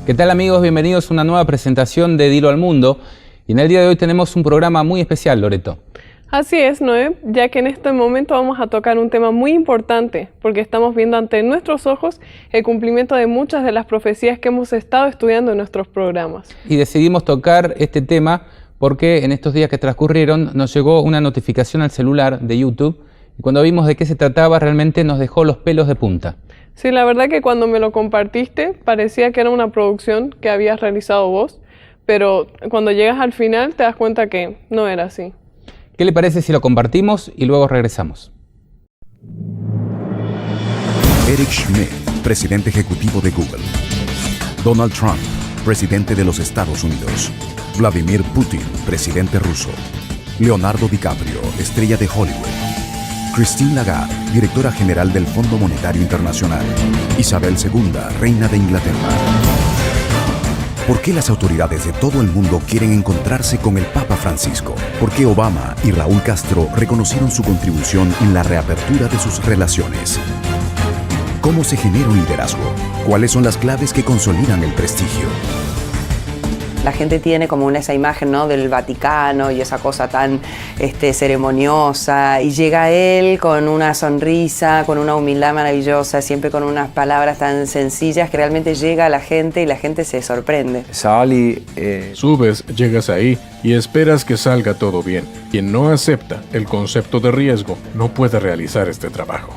¿Qué tal, amigos? Bienvenidos a una nueva presentación de Dilo al Mundo. Y en el día de hoy tenemos un programa muy especial, Loreto. Así es, Noé, ya que en este momento vamos a tocar un tema muy importante, porque estamos viendo ante nuestros ojos el cumplimiento de muchas de las profecías que hemos estado estudiando en nuestros programas. Y decidimos tocar este tema porque en estos días que transcurrieron nos llegó una notificación al celular de YouTube y cuando vimos de qué se trataba realmente nos dejó los pelos de punta. Sí, la verdad que cuando me lo compartiste parecía que era una producción que habías realizado vos, pero cuando llegas al final te das cuenta que no era así. ¿Qué le parece si lo compartimos y luego regresamos? Eric Schmidt, presidente ejecutivo de Google. Donald Trump, presidente de los Estados Unidos. Vladimir Putin, presidente ruso. Leonardo DiCaprio, estrella de Hollywood. Christine Lagarde, directora general del Fondo Monetario Internacional. Isabel II, reina de Inglaterra. ¿Por qué las autoridades de todo el mundo quieren encontrarse con el Papa Francisco? ¿Por qué Obama y Raúl Castro reconocieron su contribución en la reapertura de sus relaciones? ¿Cómo se genera un liderazgo? ¿Cuáles son las claves que consolidan el prestigio? La gente tiene como esa imagen, ¿no?, del Vaticano y esa cosa tan ceremoniosa, y llega él con una sonrisa, con una humildad maravillosa, siempre con unas palabras tan sencillas que realmente llega a la gente y la gente se sorprende. Subes, llegas ahí y esperas que salga todo bien. Quien no acepta el concepto de riesgo no puede realizar este trabajo.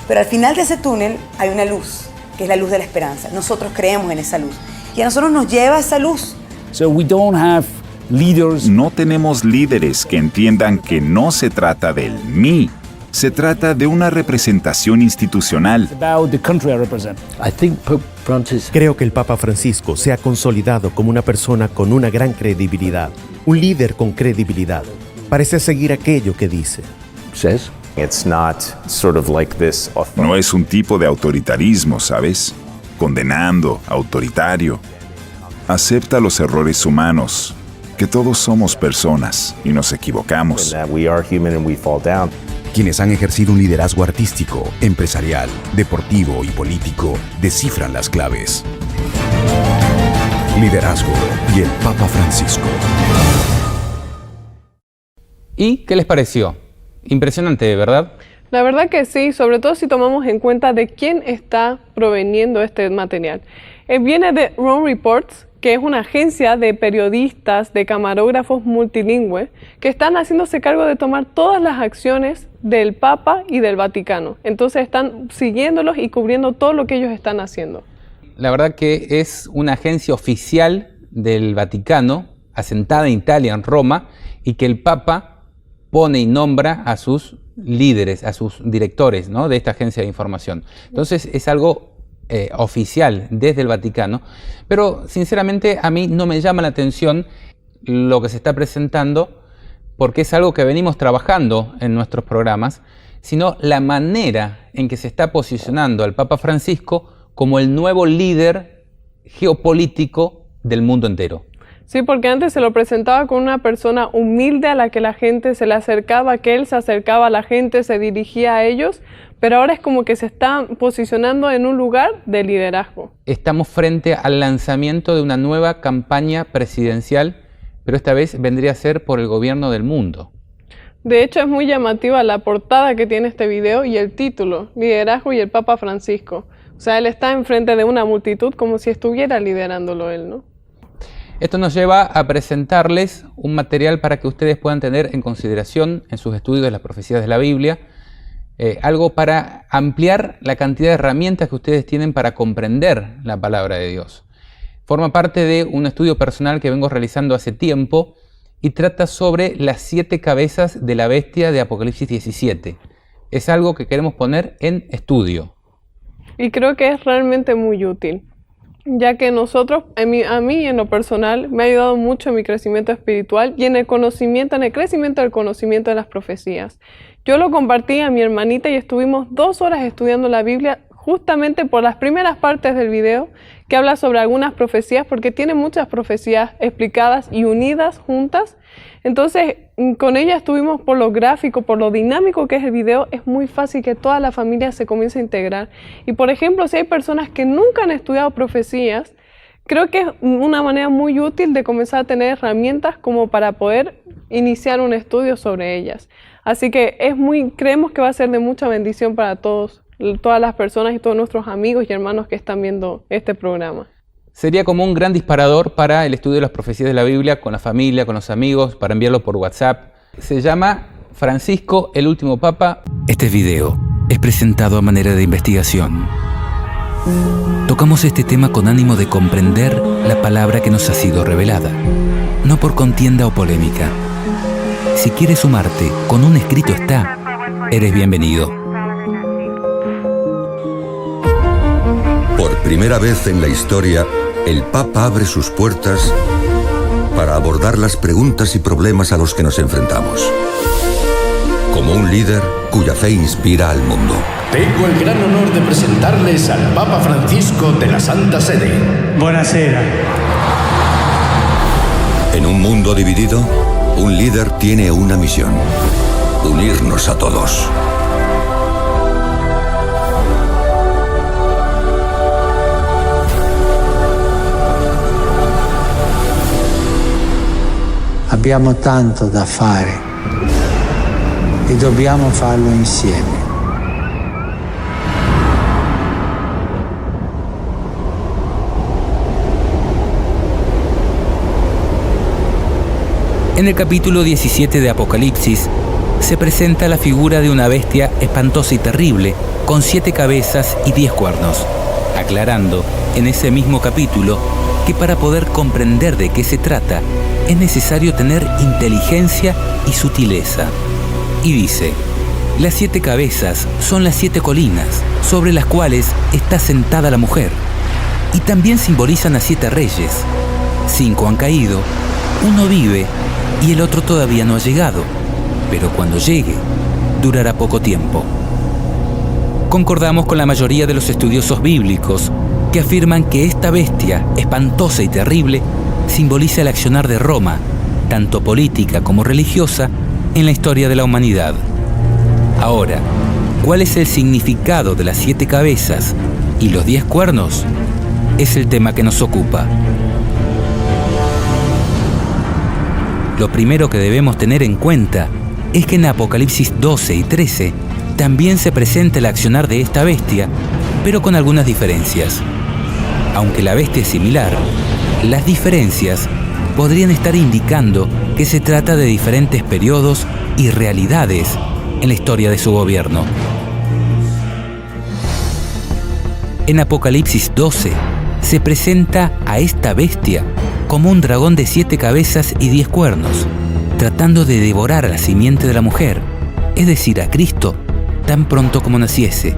Pero al final de ese túnel hay una luz, que es la luz de la esperanza. Nosotros creemos en esa luz. Y a nosotros nos lleva esa luz. No tenemos líderes que entiendan que no se trata del mí, se trata de una representación institucional. Creo que el Papa Francisco se ha consolidado como una persona con una gran credibilidad, un líder con credibilidad. Parece seguir aquello que dice. No es un tipo de autoritarismo, ¿sabes? Condenando, autoritario. Acepta los errores humanos, que todos somos personas y nos equivocamos. Quienes han ejercido un liderazgo artístico, empresarial, deportivo y político descifran las claves. Liderazgo y el Papa Francisco. ¿Y qué les pareció? Impresionante, ¿verdad? La verdad que sí, sobre todo si tomamos en cuenta de quién está proveniendo este material. Viene de Rome Reports, que es una agencia de periodistas, de camarógrafos multilingües, que están haciéndose cargo de tomar todas las acciones del Papa y del Vaticano. Entonces están siguiéndolos y cubriendo todo lo que ellos están haciendo. La verdad que es una agencia oficial del Vaticano, asentada en Italia, en Roma, y que el Papa pone y nombra a sus líderes, a sus directores, ¿no?, de esta agencia de información. Entonces es algo oficial desde el Vaticano, pero sinceramente a mí no me llama la atención lo que se está presentando porque es algo que venimos trabajando en nuestros programas, sino la manera en que se está posicionando al Papa Francisco como el nuevo líder geopolítico del mundo entero. Sí, porque antes se lo presentaba con una persona humilde a la que la gente se le acercaba, que él se acercaba a la gente, se dirigía a ellos, pero ahora es como que se está posicionando en un lugar de liderazgo. Estamos frente al lanzamiento de una nueva campaña presidencial, pero esta vez vendría a ser por el gobierno del mundo. De hecho, es muy llamativa la portada que tiene este video y el título, Liderazgo y el Papa Francisco. O sea, él está enfrente de una multitud como si estuviera liderándolo él, ¿no? Esto nos lleva a presentarles un material para que ustedes puedan tener en consideración en sus estudios de las profecías de la Biblia, algo para ampliar la cantidad de herramientas que ustedes tienen para comprender la palabra de Dios. Forma parte de un estudio personal que vengo realizando hace tiempo y trata sobre las 7 cabezas de la bestia de Apocalipsis 17. Es algo que queremos poner en estudio. Y creo que es realmente muy útil, ya que nosotros, a mí en lo personal, me ha ayudado mucho en mi crecimiento espiritual y en el crecimiento del conocimiento de las profecías. Yo lo compartí a mi hermanita y estuvimos 2 horas estudiando la Biblia justamente por las primeras partes del video que habla sobre algunas profecías, porque tiene muchas profecías explicadas y unidas juntas. Entonces con ella estuvimos por lo gráfico, por lo dinámico que es el video, es muy fácil que toda la familia se comience a integrar. Y por ejemplo, si hay personas que nunca han estudiado profecías, creo que es una manera muy útil de comenzar a tener herramientas como para poder iniciar un estudio sobre ellas. Así que creemos que va a ser de mucha bendición para todas las personas y todos nuestros amigos y hermanos que están viendo este programa. Sería como un gran disparador para el estudio de las profecías de la Biblia con la familia, con los amigos, para enviarlo por WhatsApp. Se llama Francisco, el último Papa. Este video es presentado a manera de investigación. Tocamos este tema con ánimo de comprender la palabra que nos ha sido revelada, no por contienda o polémica. Si quieres sumarte, con un escrito está, eres bienvenido. Por primera vez en la historia, el Papa abre sus puertas para abordar las preguntas y problemas a los que nos enfrentamos. Como un líder cuya fe inspira al mundo. Tengo el gran honor de presentarles al Papa Francisco de la Santa Sede. Buonasera. En un mundo dividido, un líder tiene una misión: unirnos a todos. Abbiamo tanto da fare e dobbiamo farlo insieme. En el capítulo 17 de Apocalipsis se presenta la figura de una bestia espantosa y terrible, con 7 cabezas y 10 cuernos, aclarando en ese mismo capítulo que para poder comprender de qué se trata, es necesario tener inteligencia y sutileza. Y dice, las 7 cabezas son las 7 colinas, sobre las cuales está sentada la mujer, y también simbolizan a 7 reyes. 5 han caído, 1 vive, y el otro todavía no ha llegado, pero cuando llegue, durará poco tiempo. Concordamos con la mayoría de los estudiosos bíblicos que afirman que esta bestia, espantosa y terrible, simboliza el accionar de Roma, tanto política como religiosa, en la historia de la humanidad. Ahora, ¿cuál es el significado de las 7 cabezas y los 10 cuernos? Es el tema que nos ocupa. Lo primero que debemos tener en cuenta es que en Apocalipsis 12 y 13 también se presenta el accionar de esta bestia, pero con algunas diferencias. Aunque la bestia es similar, las diferencias podrían estar indicando que se trata de diferentes periodos y realidades en la historia de su gobierno. En Apocalipsis 12 se presenta a esta bestia como un dragón de 7 cabezas y 10 cuernos, tratando de devorar a la simiente de la mujer, es decir, a Cristo, tan pronto como naciese,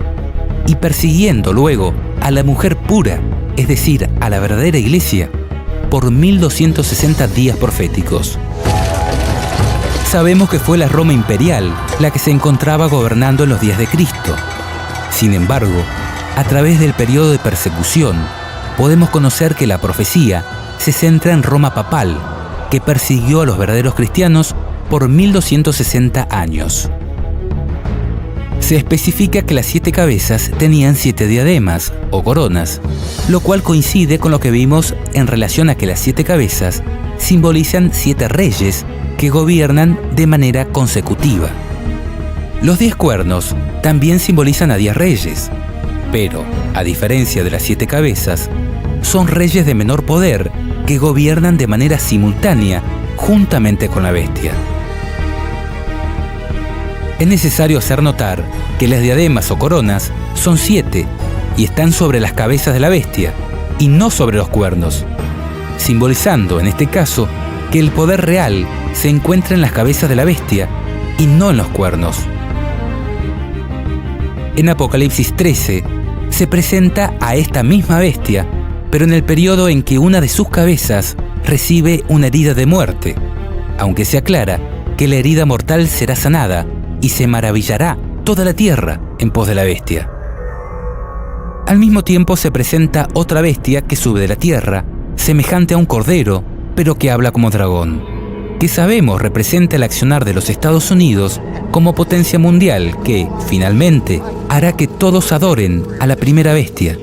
y persiguiendo luego a la mujer pura, es decir, a la verdadera iglesia, por 1260 días proféticos. Sabemos que fue la Roma imperial la que se encontraba gobernando en los días de Cristo. Sin embargo, a través del periodo de persecución, podemos conocer que la profecía se centra en Roma papal, que persiguió a los verdaderos cristianos por 1260 años. Se especifica que las 7 cabezas tenían 7 diademas o coronas, lo cual coincide con lo que vimos en relación a que las 7 cabezas simbolizan 7 reyes que gobiernan de manera consecutiva. Los 10 cuernos también simbolizan a 10 reyes, pero, a diferencia de las 7 cabezas, son reyes de menor poder que gobiernan de manera simultánea juntamente con la bestia. Es necesario hacer notar que las diademas o coronas son 7 y están sobre las cabezas de la bestia y no sobre los cuernos, simbolizando en este caso que el poder real se encuentra en las cabezas de la bestia y no en los cuernos. En Apocalipsis 13 se presenta a esta misma bestia, pero en el periodo en que una de sus cabezas recibe una herida de muerte, aunque se aclara que la herida mortal será sanada y se maravillará toda la tierra en pos de la bestia. Al mismo tiempo se presenta otra bestia que sube de la tierra, semejante a un cordero, pero que habla como dragón. que sabemos representa el accionar de los Estados Unidos como potencia mundial que, finalmente, hará que todos adoren a la primera bestia,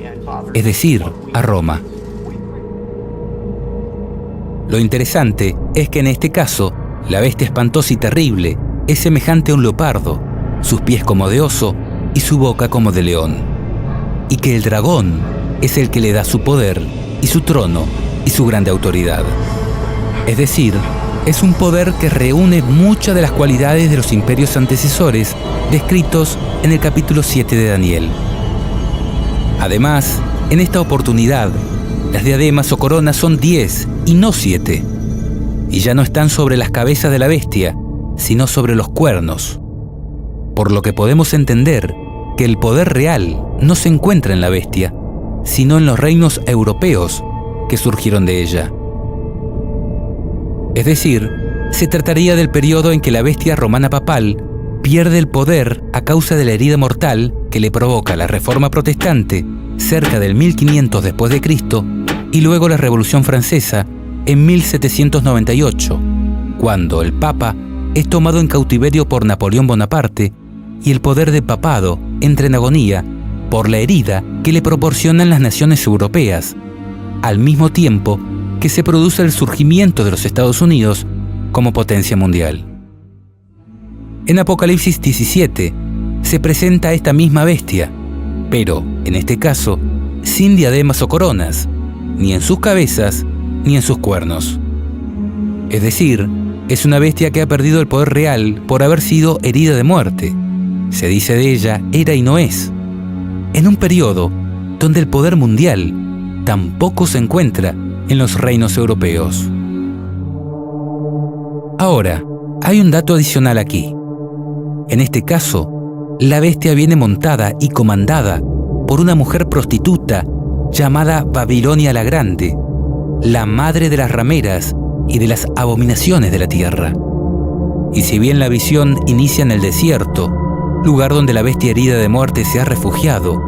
es decir, a Roma. Lo interesante es que en este caso, la bestia espantosa y terrible es semejante a un leopardo, sus pies como de oso y su boca como de león. Y que el dragón es el que le da su poder y su trono y su grande autoridad. Es decir, es un poder que reúne muchas de las cualidades de los imperios antecesores descritos en el capítulo 7 de Daniel. Además, en esta oportunidad, las diademas o coronas son 10 y no 7, y ya no están sobre las cabezas de la bestia, sino sobre los cuernos, por lo que podemos entender que el poder real no se encuentra en la bestia, sino en los reinos europeos que surgieron de ella. Es decir, se trataría del periodo en que la bestia romana papal pierde el poder a causa de la herida mortal que le provoca la Reforma Protestante cerca del 1500 después de Cristo y luego la Revolución Francesa en 1798, cuando el Papa es tomado en cautiverio por Napoleón Bonaparte y el poder del papado entra en agonía por la herida que le proporcionan las naciones europeas, al mismo tiempo que se produce el surgimiento de los Estados Unidos como potencia mundial. En Apocalipsis 17 se presenta esta misma bestia, pero, en este caso, sin diademas o coronas, ni en sus cabezas ni en sus cuernos. Es decir, es una bestia que ha perdido el poder real por haber sido herida de muerte. Se dice de ella, era y no es, en un periodo donde el poder mundial tampoco se encuentra en los reinos europeos. Ahora, hay un dato adicional aquí. En este caso, la bestia viene montada y comandada por una mujer prostituta llamada Babilonia la Grande, la madre de las rameras y de las abominaciones de la tierra. Y si bien la visión inicia en el desierto, lugar donde la bestia herida de muerte se ha refugiado,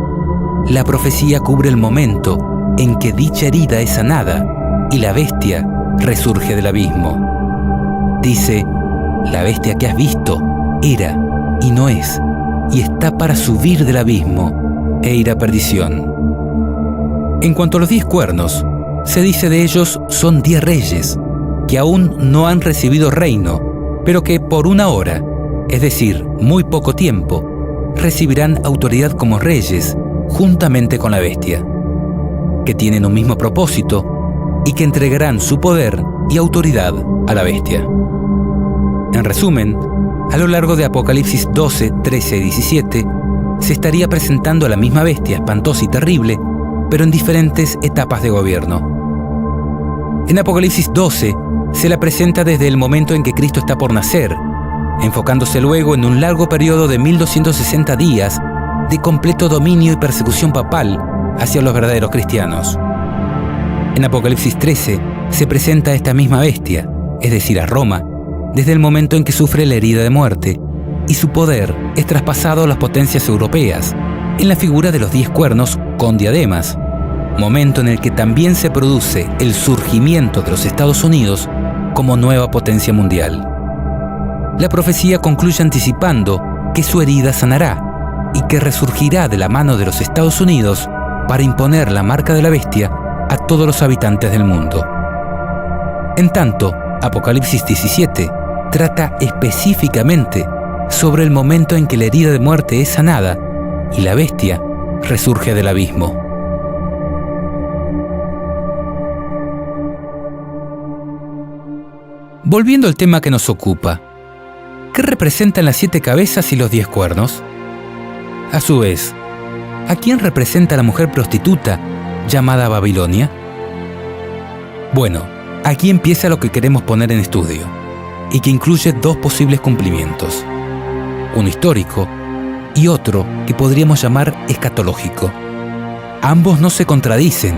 la profecía cubre el momento en que dicha herida es sanada y la bestia resurge del abismo. Dice, la bestia que has visto era y no es, y está para subir del abismo e ir a perdición. En cuanto a los 10 cuernos, se dice de ellos son 10 reyes, que aún no han recibido reino, pero que por una hora, es decir, muy poco tiempo, recibirán autoridad como reyes, juntamente con la bestia, que tienen un mismo propósito y que entregarán su poder y autoridad a la bestia. En resumen, a lo largo de Apocalipsis 12, 13 y 17, se estaría presentando a la misma bestia espantosa y terrible, pero en diferentes etapas de gobierno. En Apocalipsis 12, se la presenta desde el momento en que Cristo está por nacer, enfocándose luego en un largo periodo de 1260 días de completo dominio y persecución papal hacia los verdaderos cristianos. En Apocalipsis 13 se presenta a esta misma bestia, es decir, a Roma, desde el momento en que sufre la herida de muerte, y su poder es traspasado a las potencias europeas, en la figura de los 10 cuernos con diademas, momento en el que también se produce el surgimiento de los Estados Unidos como nueva potencia mundial. La profecía concluye anticipando que su herida sanará y que resurgirá de la mano de los Estados Unidos para imponer la marca de la bestia a todos los habitantes del mundo. En tanto, Apocalipsis 17 trata específicamente sobre el momento en que la herida de muerte es sanada y la bestia resurge del abismo. Volviendo al tema que nos ocupa, ¿qué representan las 7 cabezas y los 10 cuernos? A su vez, ¿a quién representa la mujer prostituta llamada Babilonia? Bueno, aquí empieza lo que queremos poner en estudio, y que incluye 2 posibles cumplimientos, uno histórico y otro que podríamos llamar escatológico. Ambos no se contradicen,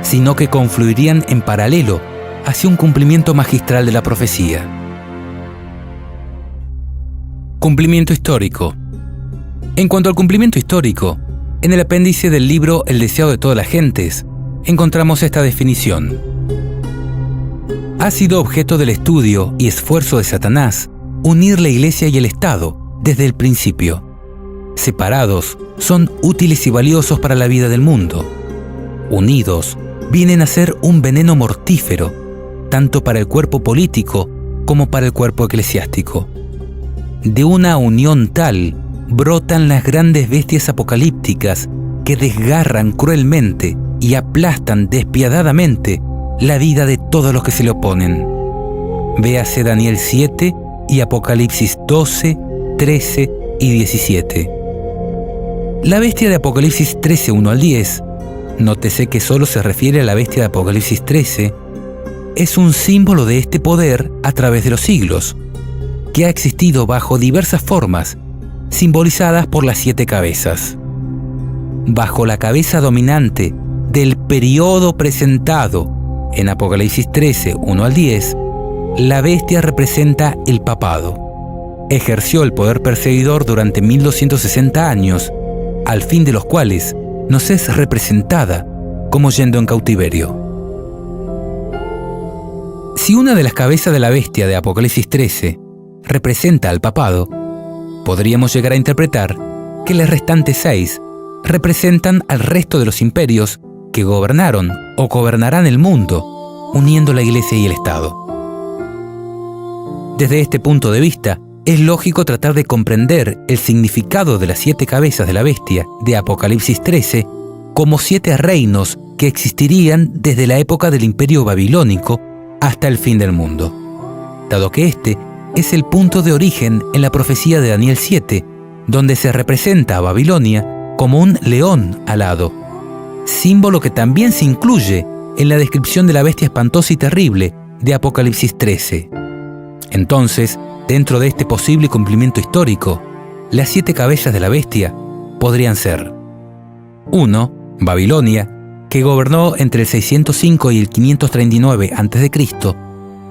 sino que confluirían en paralelo hacia un cumplimiento magistral de la profecía. Cumplimiento histórico. En cuanto al cumplimiento histórico, en el apéndice del libro El deseado de todas las gentes, encontramos esta definición. Ha sido objeto del estudio y esfuerzo de Satanás unir la Iglesia y el Estado desde el principio. Separados, son útiles y valiosos para la vida del mundo. Unidos, vienen a ser un veneno mortífero, tanto para el cuerpo político como para el cuerpo eclesiástico. De una unión tal, brotan las grandes bestias apocalípticas que desgarran cruelmente y aplastan despiadadamente la vida de todos los que se le oponen. Véase Daniel 7 y Apocalipsis 12, 13 y 17. La bestia de Apocalipsis 13, 1 al 10, nótese que solo se refiere a la bestia de Apocalipsis 13, es un símbolo de este poder a través de los siglos, que ha existido bajo diversas formas, simbolizadas por las 7 cabezas. Bajo la cabeza dominante del periodo presentado en Apocalipsis 13, 1 al 10, la bestia representa el papado. Ejerció el poder perseguidor durante 1260 años, al fin de los cuales nos es representada como yendo en cautiverio. Si una de las cabezas de la bestia de Apocalipsis 13 representa al papado, podríamos llegar a interpretar que las restantes 6 representan al resto de los imperios que gobernaron o gobernarán el mundo, uniendo la Iglesia y el Estado. Desde este punto de vista, es lógico tratar de comprender el significado de las 7 cabezas de la bestia de Apocalipsis 13 como 7 reinos que existirían desde la época del Imperio Babilónico hasta el fin del mundo, dado que este es el punto de origen en la profecía de Daniel 7, donde se representa a Babilonia como un león alado, símbolo que también se incluye en la descripción de la bestia espantosa y terrible de Apocalipsis 13. Entonces, dentro de este posible cumplimiento histórico, las 7 cabezas de la bestia podrían ser: 1. Babilonia, que gobernó entre el 605 y el 539 a.C.,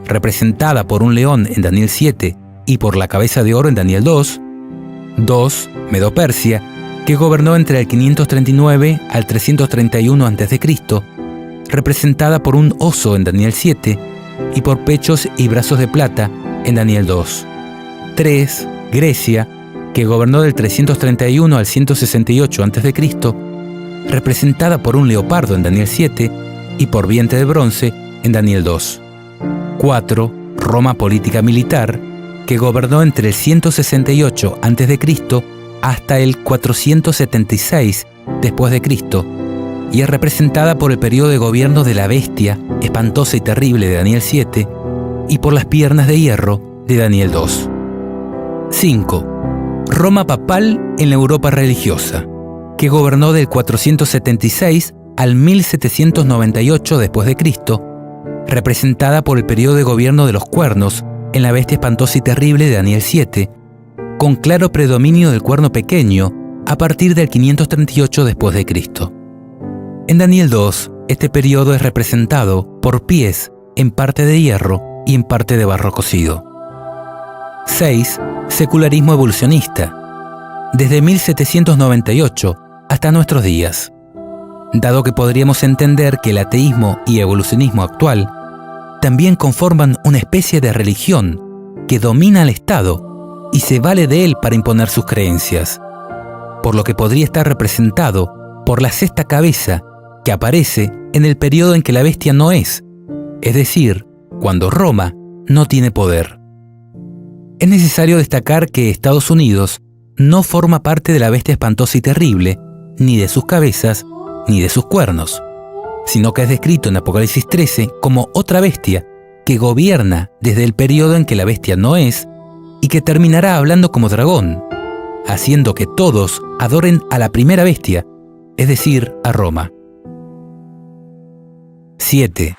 representada por un león en Daniel 7 y por la cabeza de oro en Daniel 2. 2. Medo-Persia, que gobernó entre el 539 al 331 a.C., representada por un oso en Daniel 7 y por pechos y brazos de plata en Daniel 2. 3. Grecia, que gobernó del 331 al 168 a.C., representada por un leopardo en Daniel 7 y por vientre de bronce en Daniel 2. 4. Roma política militar, que gobernó entre el 168 a.C. hasta el 476 después de Cristo, y es representada por el periodo de gobierno de la bestia espantosa y terrible de Daniel 7 y por las piernas de hierro de Daniel 2. 5. Roma papal en la Europa religiosa, que gobernó del 476 al 1798 después de Cristo, representada por el periodo de gobierno de los cuernos en la bestia espantosa y terrible de Daniel 7, con claro predominio del cuerno pequeño a partir del 538 después de Cristo. En Daniel 2, este periodo es representado por pies en parte de hierro y en parte de barro cocido. 6. Secularismo evolucionista, desde 1798 hasta nuestros días. Dado que podríamos entender que el ateísmo y evolucionismo actual también conforman una especie de religión que domina al Estado y se vale de él para imponer sus creencias, por lo que podría estar representado por la 6ª cabeza que aparece en el periodo en que la bestia no es decir, cuando Roma no tiene poder. Es necesario destacar que Estados Unidos no forma parte de la bestia espantosa y terrible, ni de sus cabezas, ni de sus cuernos, sino que es descrito en Apocalipsis 13 como otra bestia que gobierna desde el periodo en que la bestia no es y que terminará hablando como dragón, haciendo que todos adoren a la primera bestia, es decir, a Roma. 7.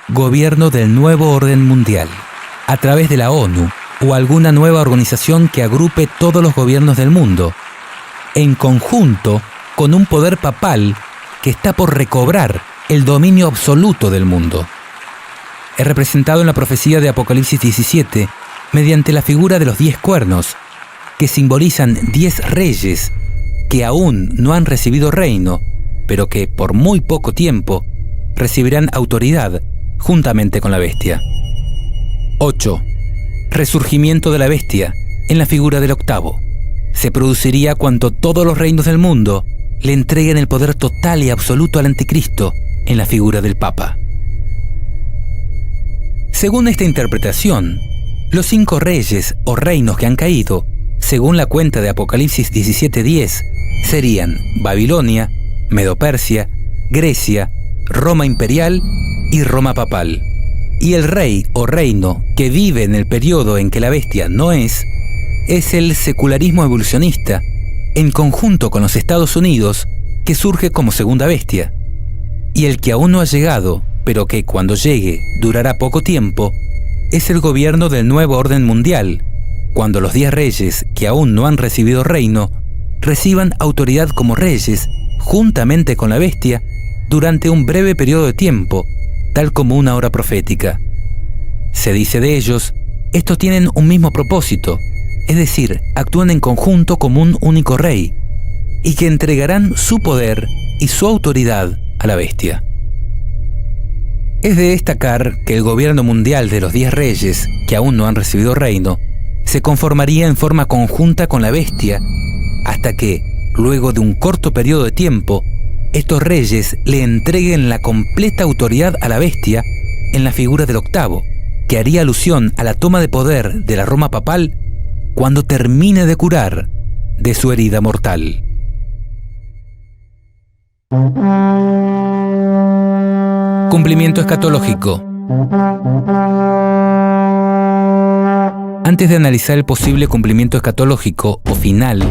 Gobierno del nuevo orden mundial, a través de la ONU o alguna nueva organización que agrupe todos los gobiernos del mundo, en conjunto con un poder papal que está por recobrar el dominio absoluto del mundo. Es representado en la profecía de Apocalipsis 17 mediante la figura de los 10 cuernos, que simbolizan 10 reyes que aún no han recibido reino, pero que por muy poco tiempo recibirán autoridad juntamente con la bestia. 8. Resurgimiento de la bestia en la figura del octavo. Se produciría cuando todos los reinos del mundo le entreguen el poder total y absoluto al anticristo en la figura del Papa. Según esta interpretación, los 5 reyes o reinos que han caído, según la cuenta de Apocalipsis 17:10, serían Babilonia, Medo-Persia, Grecia, Roma imperial y Roma papal. Y el rey o reino que vive en el periodo en que la bestia no es el secularismo evolucionista, en conjunto con los Estados Unidos, que surge como segunda bestia. Y el que aún no ha llegado, pero que cuando llegue durará poco tiempo, es el gobierno del nuevo orden mundial, cuando los 10 reyes que aún no han recibido reino, reciban autoridad como reyes, juntamente con la bestia, durante un breve periodo de tiempo, tal como una hora profética. Se dice de ellos, estos tienen un mismo propósito, es decir, actúan en conjunto como un único rey, y que entregarán su poder y su autoridad a la bestia. Es de destacar que el gobierno mundial de los 10 reyes, que aún no han recibido reino, se conformaría en forma conjunta con la bestia, hasta que, luego de un corto periodo de tiempo, estos reyes le entreguen la completa autoridad a la bestia en la figura del octavo, que haría alusión a la toma de poder de la Roma papal cuando termine de curar de su herida mortal. Cumplimiento escatológico. Antes de analizar el posible cumplimiento escatológico o final,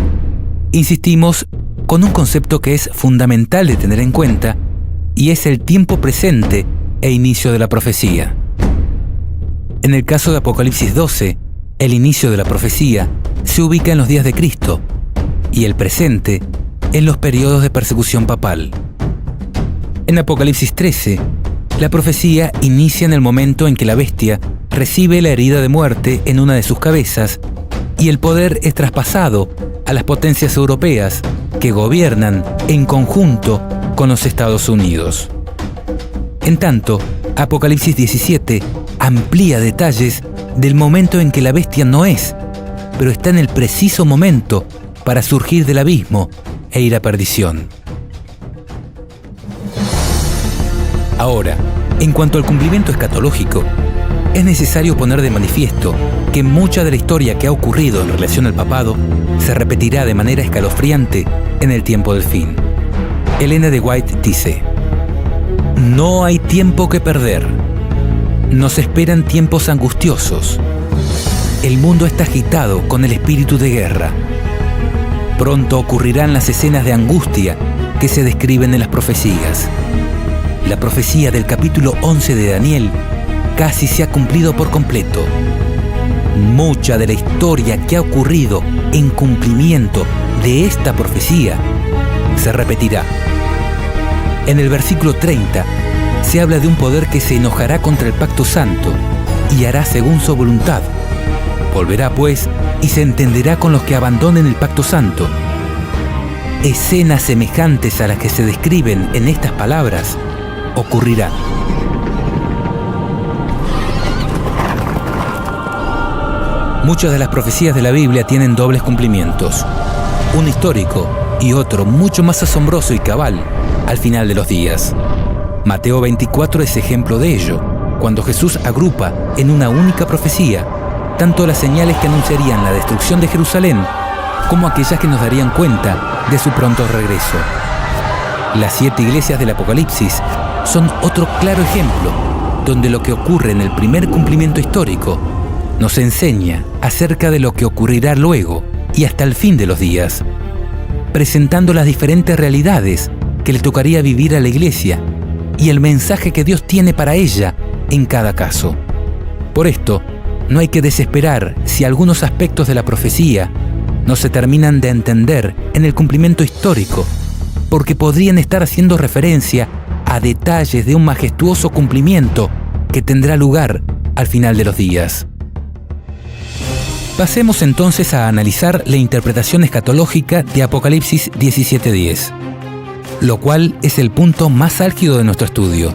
insistimos con un concepto que es fundamental de tener en cuenta, y es el tiempo presente e inicio de la profecía. En el caso de Apocalipsis 12, el inicio de la profecía se ubica en los días de Cristo y el presente en los periodos de persecución papal. En Apocalipsis 13, la profecía inicia en el momento en que la bestia recibe la herida de muerte en una de sus cabezas y el poder es traspasado a las potencias europeas que gobiernan en conjunto con los Estados Unidos. En tanto, Apocalipsis 17 amplía detalles del momento en que la bestia no es, pero está en el preciso momento para surgir del abismo e ir a perdición. Ahora, en cuanto al cumplimiento escatológico, es necesario poner de manifiesto que mucha de la historia que ha ocurrido en relación al papado se repetirá de manera escalofriante en el tiempo del fin. Elena de White dice: no hay tiempo que perder. Nos esperan tiempos angustiosos. El mundo está agitado con el espíritu de guerra. Pronto ocurrirán las escenas de angustia que se describen en las profecías. La profecía del capítulo 11 de Daniel casi se ha cumplido por completo. Mucha de la historia que ha ocurrido en cumplimiento de esta profecía se repetirá. En el versículo 30 se habla de un poder que se enojará contra el pacto santo y hará según su voluntad. Volverá pues y se entenderá con los que abandonen el pacto santo. Escenas semejantes a las que se describen en estas palabras ocurrirán. Muchas de las profecías de la Biblia tienen dobles cumplimientos, uno histórico y otro mucho más asombroso y cabal al final de los días. Mateo 24 es ejemplo de ello, cuando Jesús agrupa en una única profecía tanto las señales que anunciarían la destrucción de Jerusalén como aquellas que nos darían cuenta de su pronto regreso. Las 7 iglesias del Apocalipsis son otro claro ejemplo, donde lo que ocurre en el primer cumplimiento histórico nos enseña acerca de lo que ocurrirá luego y hasta el fin de los días, presentando las diferentes realidades que le tocaría vivir a la iglesia y el mensaje que Dios tiene para ella en cada caso. Por esto, no hay que desesperar si algunos aspectos de la profecía no se terminan de entender en el cumplimiento histórico, porque podrían estar haciendo referencia a detalles de un majestuoso cumplimiento que tendrá lugar al final de los días. Pasemos entonces a analizar la interpretación escatológica de Apocalipsis 17:10, lo cual es el punto más álgido de nuestro estudio,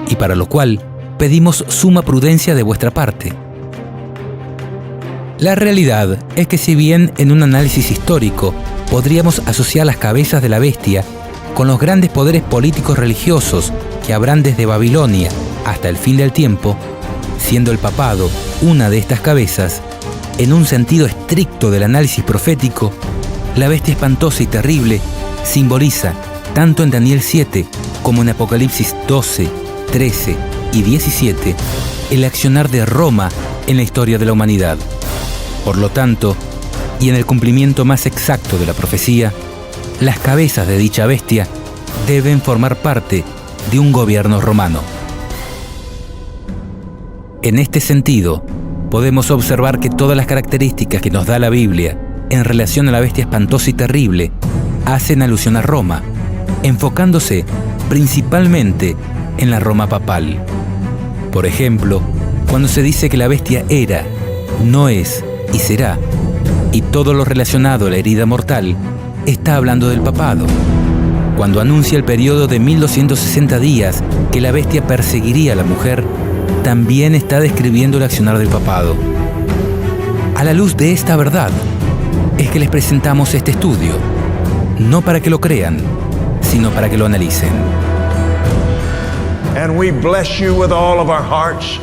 y para lo cual pedimos suma prudencia de vuestra parte, La realidad es que si bien en un análisis histórico podríamos asociar las cabezas de la bestia con los grandes poderes políticos religiosos que habrán desde Babilonia hasta el fin del tiempo, siendo el papado una de estas cabezas, en un sentido estricto del análisis profético, la bestia espantosa y terrible simboliza, tanto en Daniel 7 como en Apocalipsis 12, 13 y 17, el accionar de Roma en la historia de la humanidad. Por lo tanto, y en el cumplimiento más exacto de la profecía, las cabezas de dicha bestia deben formar parte de un gobierno romano. En este sentido, podemos observar que todas las características que nos da la Biblia en relación a la bestia espantosa y terrible hacen alusión a Roma, enfocándose principalmente en la Roma papal. Por ejemplo, cuando se dice que la bestia era, no es y será, y todo lo relacionado a la herida mortal, está hablando del papado. Cuando anuncia el periodo de 1260 días que la bestia perseguiría a la mujer, también está describiendo el accionar del papado. A la luz de esta verdad, es que les presentamos este estudio, no para que lo crean, sino para que lo analicen. And we bless you with all of our hearts.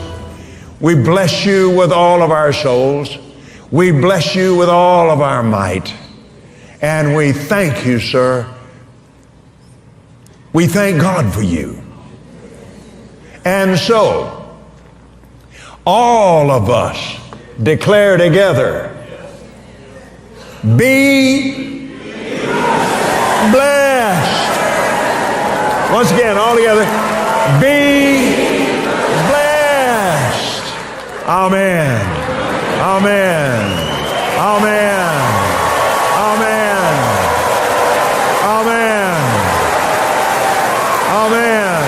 We bless you with all of our souls. We bless you with all of our might. And we thank you, sir. We thank God for you. And so, all of us declare together, be blessed. Once again, all together, be blessed. Amen. Amen. Amen. Amen. Amen. Amen.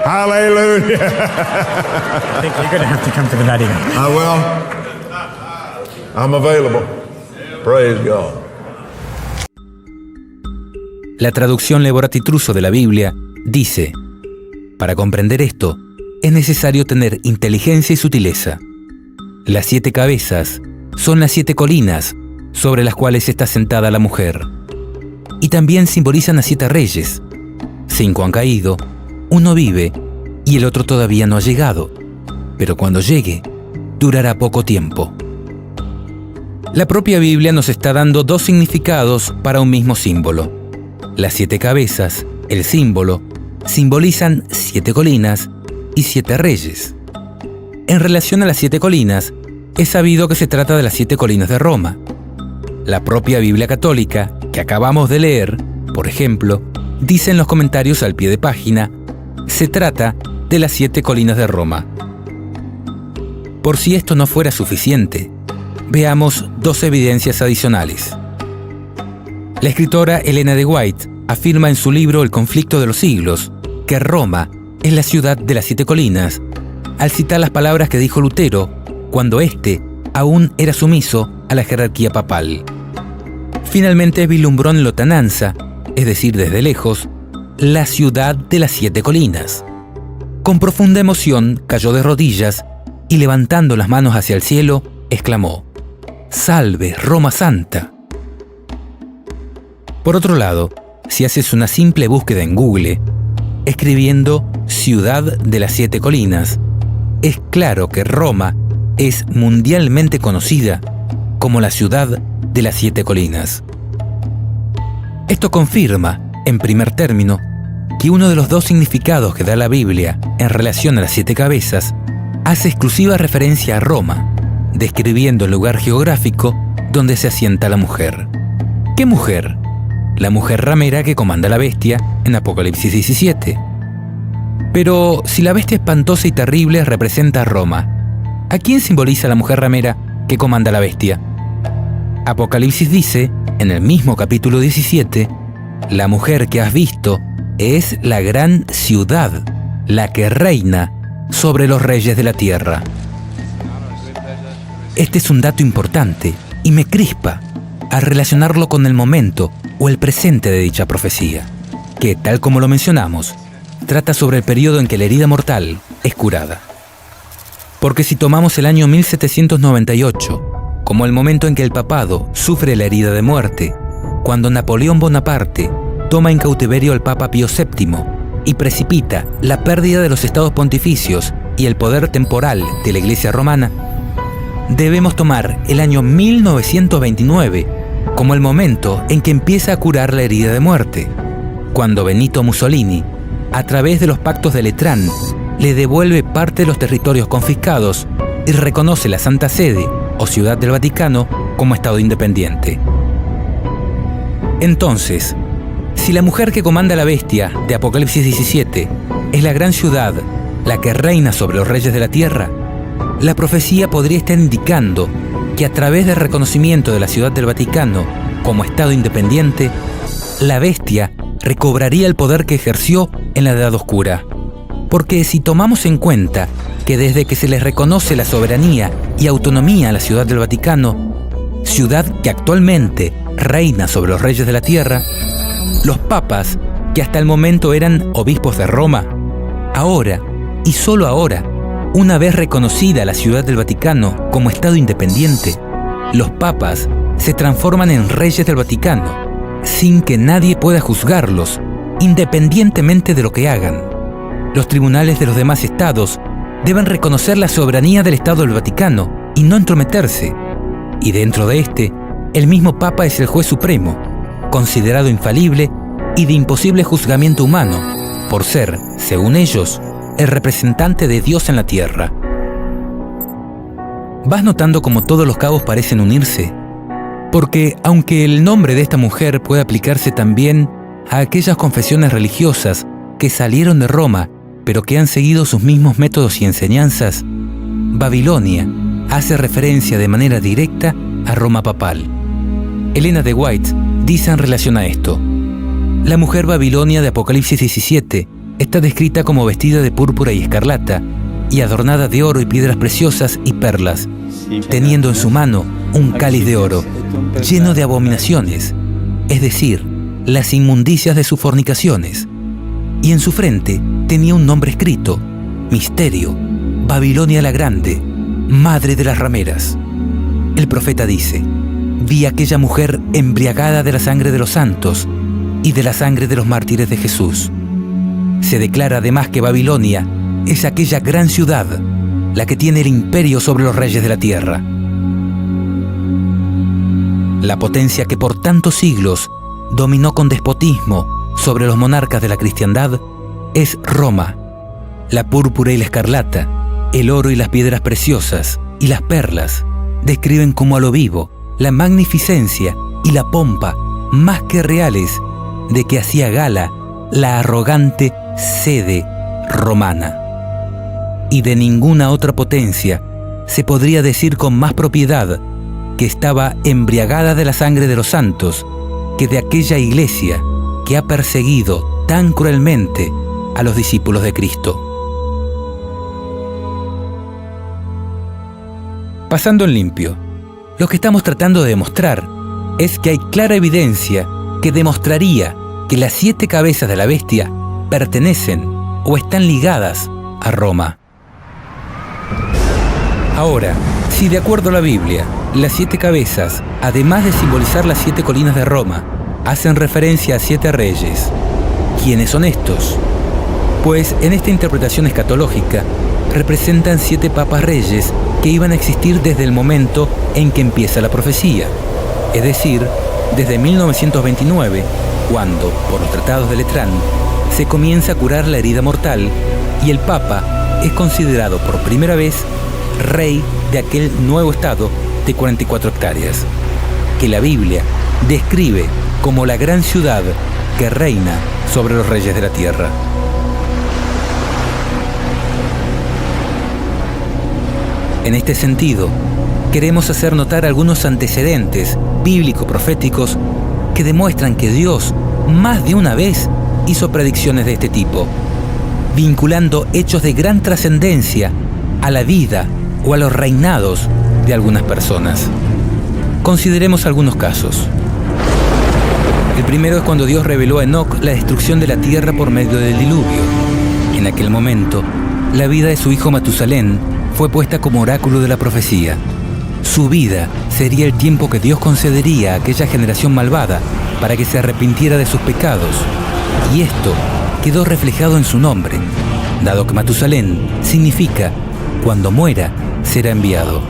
Hallelujah. I think you're going to have to come to the Vatican. I will. I'm available. Praise God. La traducción Leborati Truso de la Biblia dice: para comprender esto, es necesario tener inteligencia y sutileza. Las 7 cabezas son las 7 colinas sobre las cuales está sentada la mujer. Y también simbolizan a 7 reyes. 5 han caído, 1 vive y el otro todavía no ha llegado. Pero cuando llegue, durará poco tiempo. La propia Biblia nos está dando 2 significados para un mismo símbolo. Las 7 cabezas, el símbolo, simbolizan 7 colinas y 7 reyes. En relación a las 7 colinas, es sabido que se trata de las 7 colinas de Roma. La propia Biblia católica, que acabamos de leer, por ejemplo, dice en los comentarios al pie de página, se trata de las 7 colinas de Roma. Por si esto no fuera suficiente, veamos 2 evidencias adicionales. La escritora Elena de White afirma en su libro El conflicto de los siglos que Roma es la ciudad de las 7 colinas, al citar las palabras que dijo Lutero cuando éste aún era sumiso a la jerarquía papal. Finalmente vislumbró en lontananza, es decir, desde lejos, la ciudad de las 7 colinas. Con profunda emoción cayó de rodillas y levantando las manos hacia el cielo, exclamó: ¡Salve, Roma Santa! Por otro lado, si haces una simple búsqueda en Google, escribiendo Ciudad de las 7 colinas, es claro que Roma es mundialmente conocida como la ciudad de las 7 colinas. Esto confirma, en primer término, que uno de los 2 significados que da la Biblia en relación a las 7 cabezas hace exclusiva referencia a Roma, describiendo el lugar geográfico donde se asienta la mujer. ¿Qué mujer? La mujer ramera que comanda la bestia en Apocalipsis 17. Pero si la bestia espantosa y terrible representa a Roma, ¿a quién simboliza la mujer ramera que comanda la bestia? Apocalipsis dice, en el mismo capítulo 17, la mujer que has visto es la gran ciudad, la que reina sobre los reyes de la tierra. Este es un dato importante, y me crispa al relacionarlo con el momento o el presente de dicha profecía, que, tal como lo mencionamos, trata sobre el periodo en que la herida mortal es curada. Porque si tomamos el año 1798 como el momento en que el papado sufre la herida de muerte, cuando Napoleón Bonaparte toma en cautiverio al Papa Pío VII y precipita la pérdida de los estados pontificios y el poder temporal de la Iglesia romana, debemos tomar el año 1929 como el momento en que empieza a curar la herida de muerte, cuando Benito Mussolini, a través de los pactos de Letrán, le devuelve parte de los territorios confiscados y reconoce la Santa Sede o Ciudad del Vaticano como Estado independiente. Entonces, si la mujer que comanda la bestia de Apocalipsis 17 es la gran ciudad, la que reina sobre los reyes de la tierra, la profecía podría estar indicando que a través del reconocimiento de la Ciudad del Vaticano como Estado independiente, la bestia recobraría el poder que ejerció en la Edad Oscura. Porque si tomamos en cuenta que desde que se les reconoce la soberanía y autonomía a la Ciudad del Vaticano, ciudad que actualmente reina sobre los reyes de la tierra, los papas, que hasta el momento eran obispos de Roma, ahora, y solo ahora, una vez reconocida la Ciudad del Vaticano como Estado independiente, los papas se transforman en reyes del Vaticano, sin que nadie pueda juzgarlos, independientemente de lo que hagan. Los tribunales de los demás estados deben reconocer la soberanía del Estado del Vaticano y no entrometerse. Y dentro de este, el mismo Papa es el juez supremo, considerado infalible y de imposible juzgamiento humano, por ser, según ellos, el representante de Dios en la tierra. ¿Vas notando cómo todos los cabos parecen unirse? Porque, aunque el nombre de esta mujer puede aplicarse también a aquellas confesiones religiosas que salieron de Roma, pero que han seguido sus mismos métodos y enseñanzas, Babilonia hace referencia de manera directa a Roma papal. Elena de White dice en relación a esto: la mujer Babilonia de Apocalipsis 17 está descrita como vestida de púrpura y escarlata, y adornada de oro y piedras preciosas y perlas, teniendo en su mano un cáliz de oro, lleno de abominaciones, es decir, las inmundicias de sus fornicaciones. Y en su frente tenía un nombre escrito: Misterio, Babilonia la Grande, Madre de las Rameras. El profeta dice: vi a aquella mujer embriagada de la sangre de los santos y de la sangre de los mártires de Jesús. Se declara además que Babilonia es aquella gran ciudad, la que tiene el imperio sobre los reyes de la tierra. La potencia que por tantos siglos dominó con despotismo sobre los monarcas de la cristiandad es Roma. La púrpura y la escarlata, el oro y las piedras preciosas y las perlas describen como a lo vivo la magnificencia y la pompa más que reales de que hacía gala la arrogante sede romana. Y de ninguna otra potencia se podría decir con más propiedad que estaba embriagada de la sangre de los santos que de aquella iglesia que ha perseguido tan cruelmente a los discípulos de Cristo. Pasando en limpio, lo que estamos tratando de demostrar es que hay clara evidencia que demostraría que las 7 cabezas de la bestia pertenecen o están ligadas a Roma. Ahora, si de acuerdo a la Biblia, las 7 cabezas, además de simbolizar las 7 colinas de Roma, hacen referencia a 7 reyes, ¿quiénes son estos? Pues en esta interpretación escatológica representan 7 papas reyes que iban a existir desde el momento en que empieza la profecía, es decir, desde 1929, cuando, por los tratados de Letrán, se comienza a curar la herida mortal y el Papa es considerado por primera vez rey de aquel nuevo estado de 44 hectáreas, que la Biblia describe como la gran ciudad que reina sobre los reyes de la tierra. En este sentido, queremos hacer notar algunos antecedentes bíblico-proféticos que demuestran que Dios más de una vez hizo predicciones de este tipo, vinculando hechos de gran trascendencia a la vida o a los reinados de algunas personas. Consideremos algunos casos. El primero es cuando Dios reveló a Enoc la destrucción de la tierra por medio del diluvio. En aquel momento, la vida de su hijo Matusalén fue puesta como oráculo de la profecía. Su vida sería el tiempo que Dios concedería a aquella generación malvada para que se arrepintiera de sus pecados. Y esto quedó reflejado en su nombre, dado que Matusalén significa cuando muera será enviado.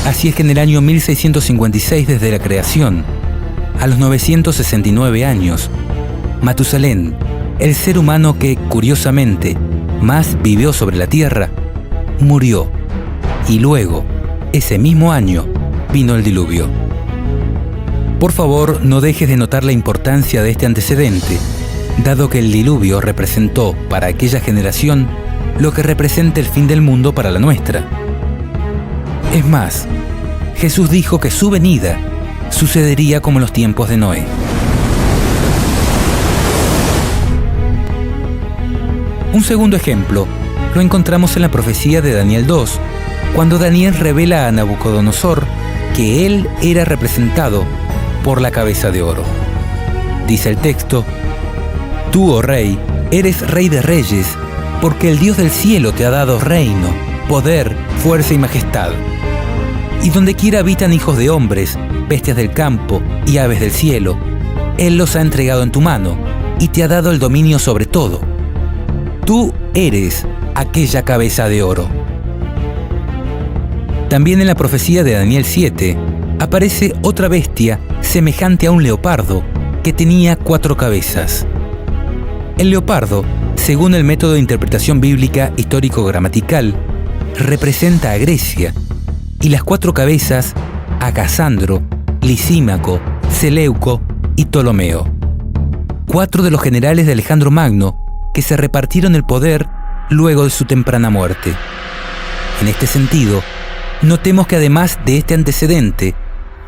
Así es que en el año 1656 desde la creación, a los 969 años, Matusalén, el ser humano que, curiosamente, más vivió sobre la tierra, murió. Y luego, ese mismo año, vino el diluvio. Por favor, no dejes de notar la importancia de este antecedente, dado que el diluvio representó para aquella generación lo que representa el fin del mundo para la nuestra. Es más, Jesús dijo que su venida sucedería como en los tiempos de Noé. Un segundo ejemplo lo encontramos en la profecía de Daniel 2, cuando Daniel revela a Nabucodonosor que él era representado por la cabeza de oro. Dice el texto: Tú, oh rey, eres rey de reyes, porque el Dios del cielo te ha dado reino, poder, fuerza y majestad. Y donde quiera habitan hijos de hombres, bestias del campo y aves del cielo, Él los ha entregado en tu mano y te ha dado el dominio sobre todo. Tú eres aquella cabeza de oro. También en la profecía de Daniel 7 aparece otra bestia semejante a un leopardo que tenía 4 cabezas. El leopardo, según el método de interpretación bíblica histórico-gramatical, representa a Grecia, y las 4 cabezas a Casandro, Lisímaco, Seleuco y Ptolomeo. 4 de los generales de Alejandro Magno que se repartieron el poder luego de su temprana muerte. En este sentido, notemos que además de este antecedente,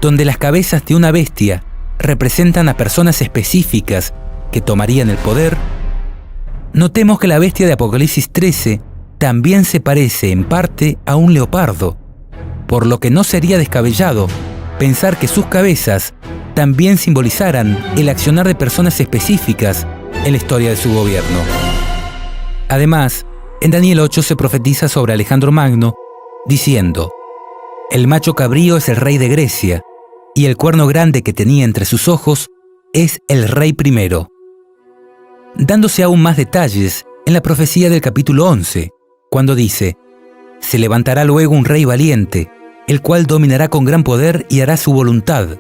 donde las cabezas de una bestia representan a personas específicas que tomarían el poder, notemos que la bestia de Apocalipsis 13 también se parece en parte a un leopardo, por lo que no sería descabellado pensar que sus cabezas también simbolizaran el accionar de personas específicas en la historia de su gobierno. Además, en Daniel 8 se profetiza sobre Alejandro Magno, diciendo: El macho cabrío es el rey de Grecia, y el cuerno grande que tenía entre sus ojos es el rey primero. Dándose aún más detalles en la profecía del capítulo 11, cuando dice: Se levantará luego un rey valiente, el cual dominará con gran poder y hará su voluntad.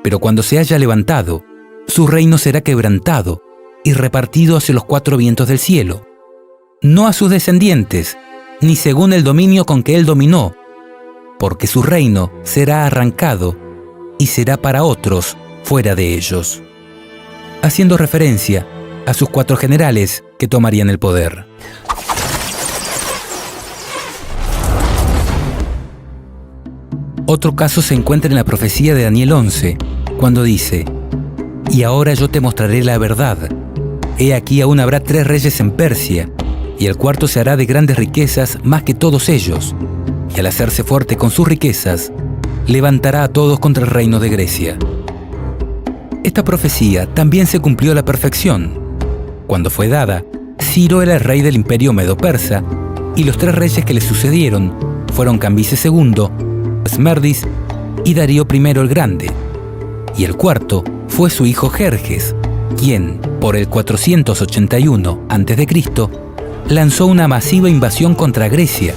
Pero cuando se haya levantado, su reino será quebrantado y repartido hacia los 4 vientos del cielo, no a sus descendientes, ni según el dominio con que él dominó, porque su reino será arrancado y será para otros fuera de ellos, haciendo referencia a sus 4 generales que tomarían el poder. Otro caso se encuentra en la profecía de Daniel 11, cuando dice: Y ahora yo te mostraré la verdad. He aquí aún habrá 3 reyes en Persia, y el cuarto se hará de grandes riquezas más que todos ellos, y al hacerse fuerte con sus riquezas, levantará a todos contra el reino de Grecia. Esta profecía también se cumplió a la perfección. Cuando fue dada, Ciro era el rey del imperio medo-persa, y los 3 reyes que le sucedieron fueron Cambises II, Esmerdis y Darío I el Grande, y el cuarto fue su hijo Jerjes, quien, por el 481 a.C., lanzó una masiva invasión contra Grecia,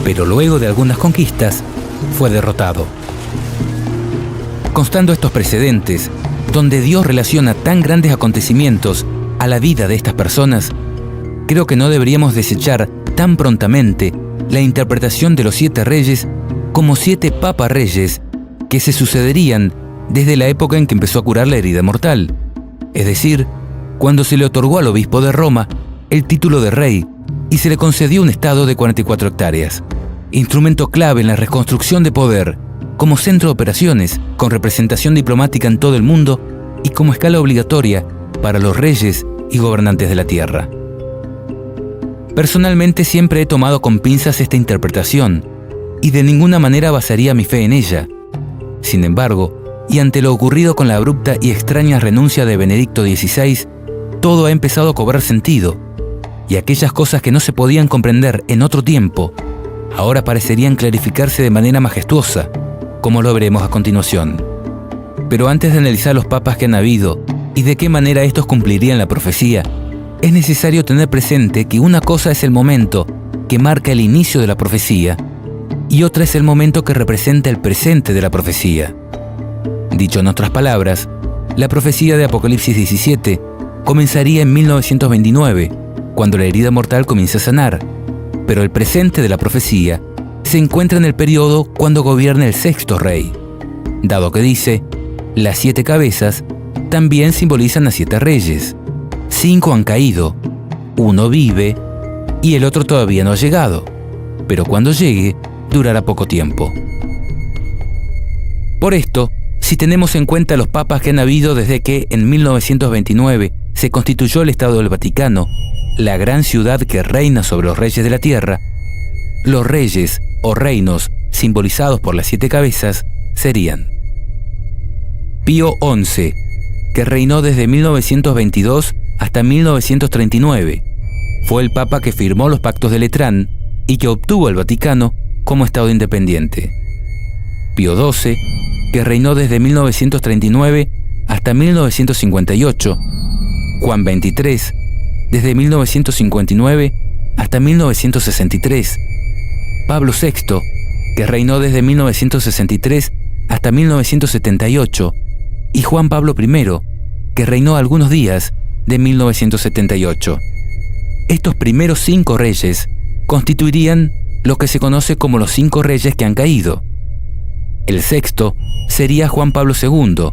pero luego de algunas conquistas fue derrotado. Constando estos precedentes, donde Dios relaciona tan grandes acontecimientos a la vida de estas personas, creo que no deberíamos desechar tan prontamente la interpretación de los 7 reyes como 7 papas reyes que se sucederían desde la época en que empezó a curar la herida mortal, es decir, cuando se le otorgó al obispo de Roma el título de rey y se le concedió un estado de 44 hectáreas, instrumento clave en la reconstrucción de poder, como centro de operaciones con representación diplomática en todo el mundo y como escala obligatoria para los reyes y gobernantes de la tierra. Personalmente siempre he tomado con pinzas esta interpretación y de ninguna manera basaría mi fe en ella, Sin embargo, y ante lo ocurrido con la abrupta y extraña renuncia de Benedicto XVI, todo ha empezado a cobrar sentido, y aquellas cosas que no se podían comprender en otro tiempo, ahora parecerían clarificarse de manera majestuosa, como lo veremos a continuación. Pero antes de analizar los papas que han habido y de qué manera estos cumplirían la profecía, es necesario tener presente que una cosa es el momento que marca el inicio de la profecía y otra es el momento que representa el presente de la profecía. Dicho en otras palabras, la profecía de Apocalipsis 17 comenzaría en 1929, cuando la herida mortal comienza a sanar, pero el presente de la profecía se encuentra en el periodo cuando gobierna el sexto rey, dado que dice, las 7 cabezas también simbolizan a 7 reyes. 5 han caído, 1 vive y el otro todavía no ha llegado, pero cuando llegue, durará poco tiempo. Por esto, si tenemos en cuenta los papas que han habido desde que en 1929 se constituyó el Estado del Vaticano, la gran ciudad que reina sobre los reyes de la tierra, los reyes o reinos simbolizados por las 7 cabezas serían Pío XI, que reinó desde 1922 hasta 1939. Fue el papa que firmó los pactos de Letrán y que obtuvo el Vaticano como Estado independiente. Pío XII, que reinó desde 1939 hasta 1958. Juan XXIII, desde 1959 hasta 1963. Pablo VI, que reinó desde 1963 hasta 1978. Y Juan Pablo I, que reinó algunos días de 1978. Estos primeros 5 reyes constituirían lo que se conoce como los 5 reyes que han caído. El sexto sería Juan Pablo II,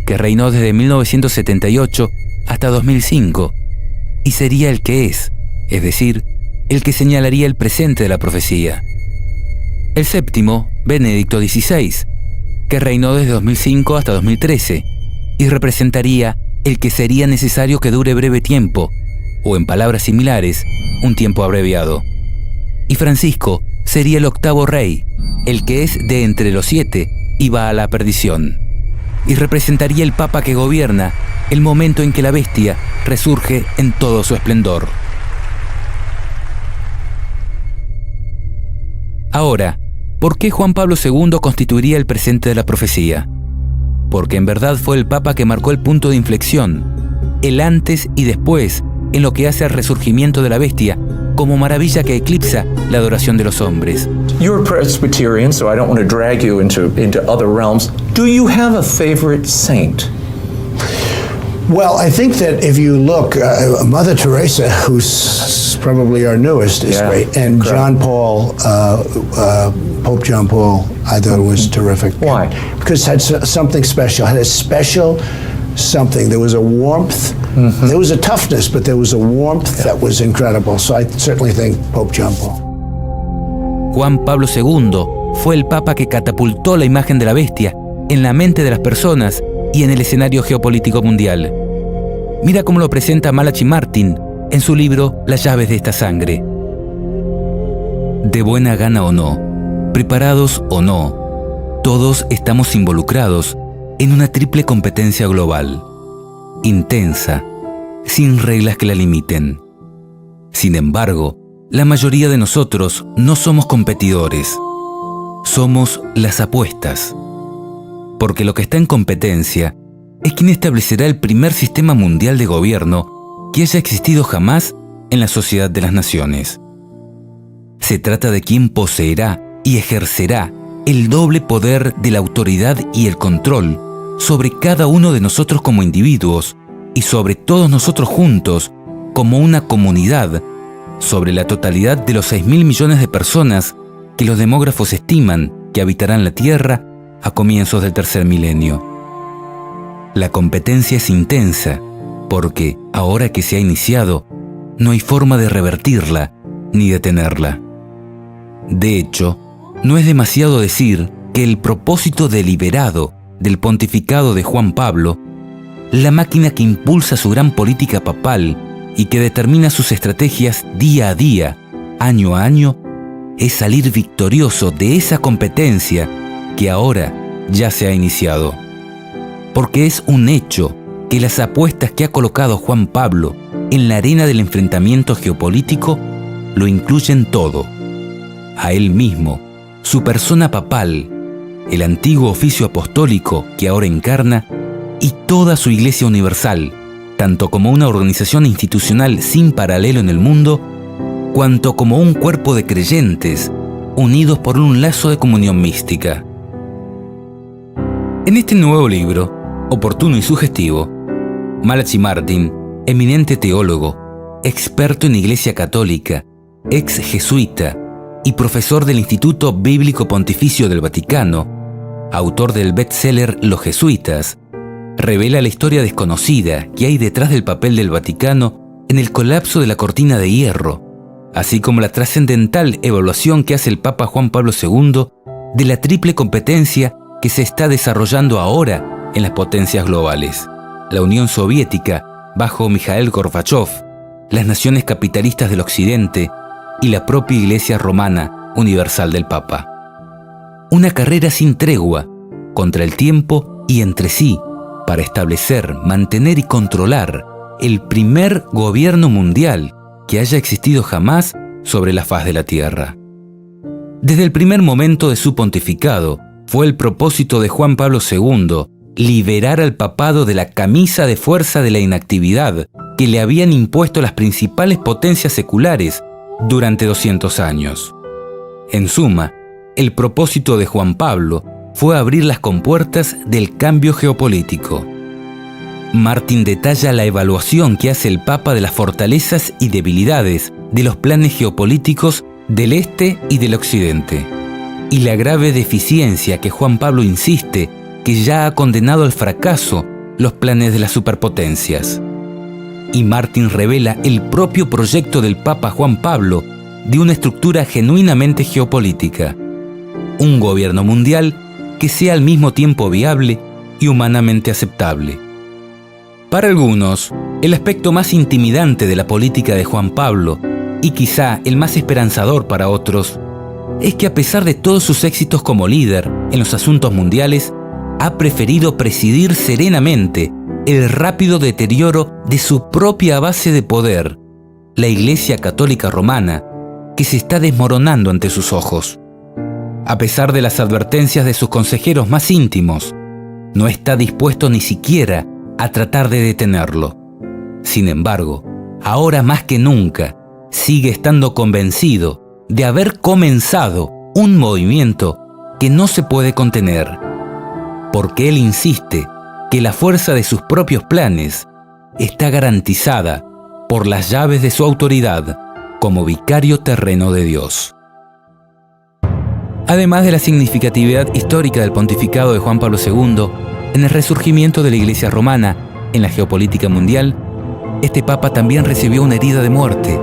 que reinó desde 1978 hasta 2005, y sería el que es decir, el que señalaría el presente de la profecía. El séptimo, Benedicto XVI, que reinó desde 2005 hasta 2013, y representaría el que sería necesario que dure breve tiempo, o en palabras similares, un tiempo abreviado. Y Francisco sería el octavo rey, el que es de entre los 7 y va a la perdición, y representaría el papa que gobierna el momento en que la bestia resurge en todo su esplendor. Ahora, ¿por qué Juan Pablo II constituiría el presente de la profecía? Porque en verdad fue el Papa que marcó el punto de inflexión, el antes y después en lo que hace al resurgimiento de la bestia, como maravilla que eclipsa la adoración de los hombres. You're a Presbyterian, so I don't want to drag you into other realms. Do you have a favorite saint? Well, I think that if you look, Mother Teresa, who's probably our newest, is great, and correct. John Paul, Pope John Paul, I thought was terrific. Why? Because it had something special. It had a special something. There was a warmth. Mm-hmm. There was a toughness, but there was a warmth that was incredible. So I certainly think Pope John Paul. Juan Pablo II fue el papa que catapultó la imagen de la bestia en la mente de las personas y en el escenario geopolítico mundial. Mira cómo lo presenta Malachi Martin en su libro Las llaves de esta sangre. De buena gana o no, preparados o no, todos estamos involucrados en una triple competencia global, intensa, sin reglas que la limiten. Sin embargo, la mayoría de nosotros no somos competidores, somos las apuestas. Porque lo que está en competencia es quién establecerá el primer sistema mundial de gobierno que haya existido jamás en la sociedad de las naciones. Se trata de quién poseerá y ejercerá el doble poder de la autoridad y el control sobre cada uno de nosotros como individuos y sobre todos nosotros juntos como una comunidad, sobre la totalidad de los 6.000 millones de personas que los demógrafos estiman que habitarán la Tierra a comienzos del tercer milenio. La competencia es intensa porque, ahora que se ha iniciado, no hay forma de revertirla ni detenerla. De hecho, no es demasiado decir que el propósito deliberado del pontificado de Juan Pablo, la máquina que impulsa su gran política papal y que determina sus estrategias día a día, año a año, es salir victorioso de esa competencia que ahora, ya se ha iniciado. Porque es un hecho que las apuestas que ha colocado Juan Pablo en la arena del enfrentamiento geopolítico lo incluyen todo. A él mismo, su persona papal, el antiguo oficio apostólico que ahora encarna, y toda su Iglesia Universal, tanto como una organización institucional sin paralelo en el mundo, cuanto como un cuerpo de creyentes unidos por un lazo de comunión mística. En este nuevo libro, oportuno y sugestivo, Malachi Martin, eminente teólogo, experto en Iglesia Católica, ex jesuita y profesor del Instituto Bíblico Pontificio del Vaticano, autor del bestseller Los Jesuitas, revela la historia desconocida que hay detrás del papel del Vaticano en el colapso de la cortina de hierro, así como la trascendental evaluación que hace el Papa Juan Pablo II de la triple competencia que se está desarrollando ahora en las potencias globales: la Unión Soviética, bajo Mikhail Gorbachev, las naciones capitalistas del Occidente y la propia Iglesia Romana Universal del Papa. Una carrera sin tregua contra el tiempo y entre sí para establecer, mantener y controlar el primer gobierno mundial que haya existido jamás sobre la faz de la Tierra. Desde el primer momento de su pontificado, fue el propósito de Juan Pablo II liberar al papado de la camisa de fuerza de la inactividad que le habían impuesto las principales potencias seculares durante 200 años. En suma, el propósito de Juan Pablo fue abrir las compuertas del cambio geopolítico. Martin detalla la evaluación que hace el Papa de las fortalezas y debilidades de los planes geopolíticos del Este y del Occidente, y la grave deficiencia que Juan Pablo insiste que ya ha condenado al fracaso los planes de las superpotencias. Y Martin revela el propio proyecto del Papa Juan Pablo de una estructura genuinamente geopolítica, un gobierno mundial que sea al mismo tiempo viable y humanamente aceptable. Para algunos, el aspecto más intimidante de la política de Juan Pablo, y quizá el más esperanzador para otros, es que a pesar de todos sus éxitos como líder en los asuntos mundiales, ha preferido presidir serenamente el rápido deterioro de su propia base de poder, la Iglesia Católica Romana, que se está desmoronando ante sus ojos. A pesar de las advertencias de sus consejeros más íntimos, no está dispuesto ni siquiera a tratar de detenerlo. Sin embargo, ahora más que nunca, sigue estando convencido de haber comenzado un movimiento que no se puede contener, porque él insiste que la fuerza de sus propios planes está garantizada por las llaves de su autoridad como vicario terreno de Dios. Además de la significatividad histórica del pontificado de Juan Pablo II en el resurgimiento de la Iglesia romana en la geopolítica mundial, este Papa también recibió una herida de muerte,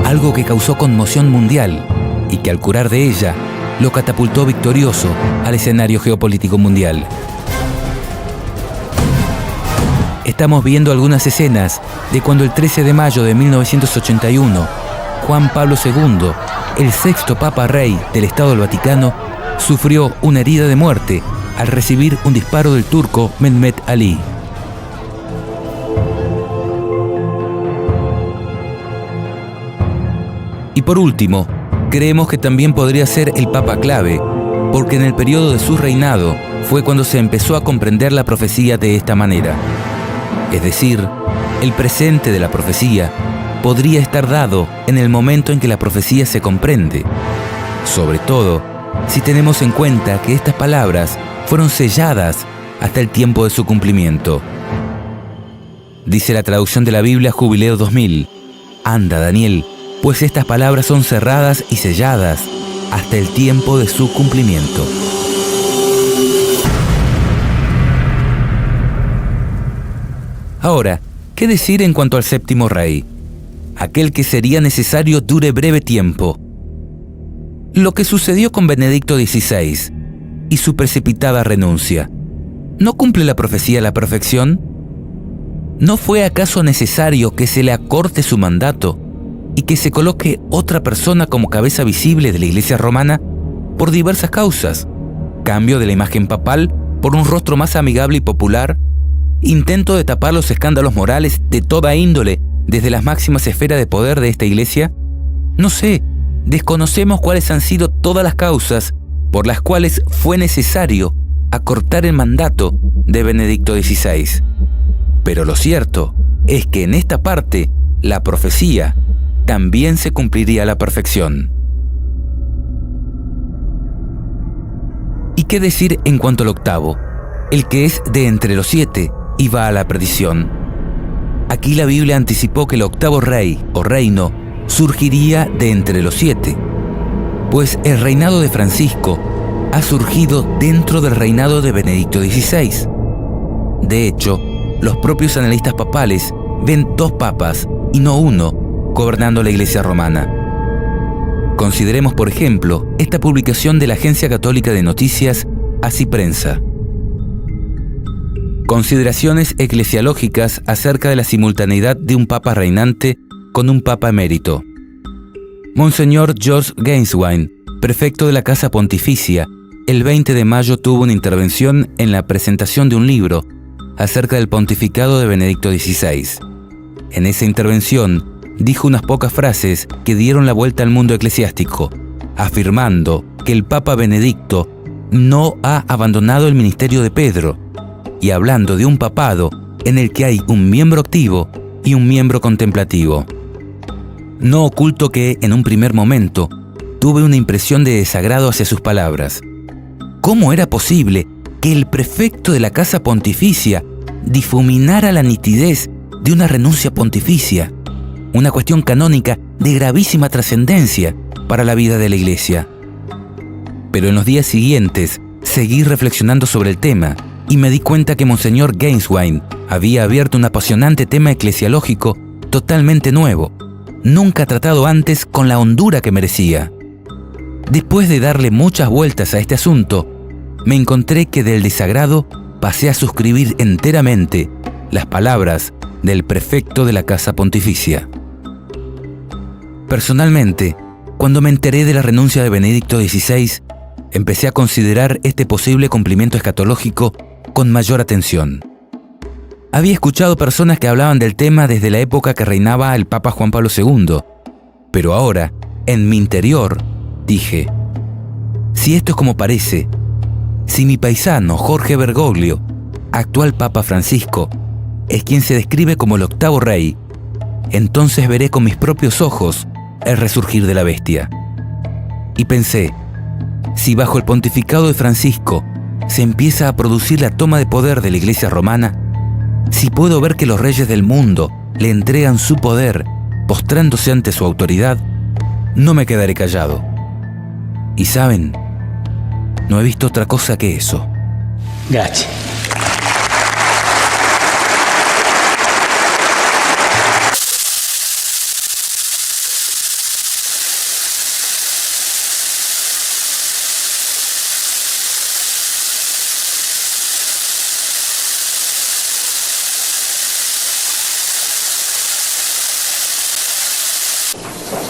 algo que causó conmoción mundial y que al curar de ella lo catapultó victorioso al escenario geopolítico mundial. Estamos viendo algunas escenas de cuando el 13 de mayo de 1981, Juan Pablo II, el sexto Papa Rey del Estado del Vaticano, sufrió una herida de muerte al recibir un disparo del turco Mehmet Ali. Y por último, creemos que también podría ser el Papa clave, porque en el periodo de su reinado fue cuando se empezó a comprender la profecía de esta manera. Es decir, el presente de la profecía podría estar dado en el momento en que la profecía se comprende, sobre todo si tenemos en cuenta que estas palabras fueron selladas hasta el tiempo de su cumplimiento. Dice la traducción de la Biblia Jubileo 2000, «Anda, Daniel, pues estas palabras son cerradas y selladas hasta el tiempo de su cumplimiento». Ahora, ¿qué decir en cuanto al séptimo rey? Aquel que sería necesario dure breve tiempo. Lo que sucedió con Benedicto XVI y su precipitada renuncia, ¿no cumple la profecía a la perfección? ¿No fue acaso necesario que se le acorte su mandato y que se coloque otra persona como cabeza visible de la Iglesia romana por diversas causas? Cambio de la imagen papal por un rostro más amigable y popular? ¿Intento de tapar los escándalos morales de toda índole desde las máximas esferas de poder de esta iglesia? No sé, desconocemos cuáles han sido todas las causas por las cuales fue necesario acortar el mandato de Benedicto XVI. Pero lo cierto es que en esta parte la profecía también se cumpliría a la perfección. ¿Y qué decir en cuanto al octavo, el que es de entre los 7 y va a la perdición? Aquí la Biblia anticipó que el octavo rey o reino surgiría de entre los 7, pues el reinado de Francisco ha surgido dentro del reinado de Benedicto XVI. De hecho, los propios analistas papales ven 2 papas y no 1 gobernando la Iglesia romana. Consideremos, por ejemplo, esta publicación de la Agencia Católica de Noticias Así Prensa. Consideraciones eclesiológicas acerca de la simultaneidad de un papa reinante con un papa emérito. Monseñor George Gainswine, prefecto de la Casa Pontificia, el 20 de mayo tuvo una intervención en la presentación de un libro acerca del pontificado de Benedicto XVI. En esa intervención dijo unas pocas frases que dieron la vuelta al mundo eclesiástico, afirmando que el Papa Benedicto no ha abandonado el ministerio de Pedro, y hablando de un papado en el que hay un miembro activo y un miembro contemplativo. No oculto que, en un primer momento, tuve una impresión de desagrado hacia sus palabras. ¿Cómo era posible que el prefecto de la Casa Pontificia difuminara la nitidez de una renuncia pontificia, una cuestión canónica de gravísima trascendencia para la vida de la Iglesia? Pero en los días siguientes seguí reflexionando sobre el tema y me di cuenta que Monseñor Gainswine había abierto un apasionante tema eclesiológico totalmente nuevo, nunca tratado antes con la hondura que merecía. Después de darle muchas vueltas a este asunto, me encontré que del desagrado pasé a suscribir enteramente las palabras del prefecto de la Casa Pontificia. Personalmente, cuando me enteré de la renuncia de Benedicto XVI, empecé a considerar este posible cumplimiento escatológico con mayor atención. Había escuchado personas que hablaban del tema desde la época que reinaba el Papa Juan Pablo II, pero ahora, en mi interior, dije, si esto es como parece, si mi paisano Jorge Bergoglio, actual Papa Francisco, es quien se describe como el octavo rey, entonces veré con mis propios ojos el resurgir de la bestia. Y pensé, si bajo el pontificado de Francisco se empieza a producir la toma de poder de la Iglesia romana, si puedo ver que los reyes del mundo le entregan su poder postrándose ante su autoridad, no me quedaré callado. Y saben, no he visto otra cosa que eso. Gracias.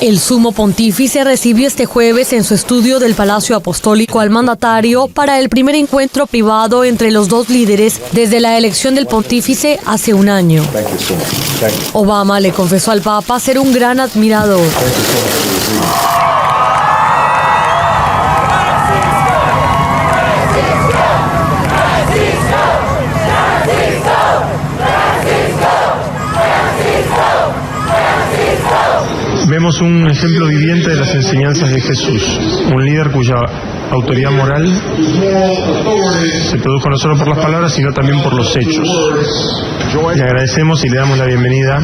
El sumo pontífice recibió este jueves en su estudio del Palacio Apostólico al mandatario para el primer encuentro privado entre los 2 líderes desde la elección del pontífice hace un año. Obama le confesó al Papa ser un gran admirador. Vemos un ejemplo viviente de las enseñanzas de Jesús, un líder cuya autoridad moral se produjo no solo por las palabras, sino también por los hechos. Le agradecemos y le damos la bienvenida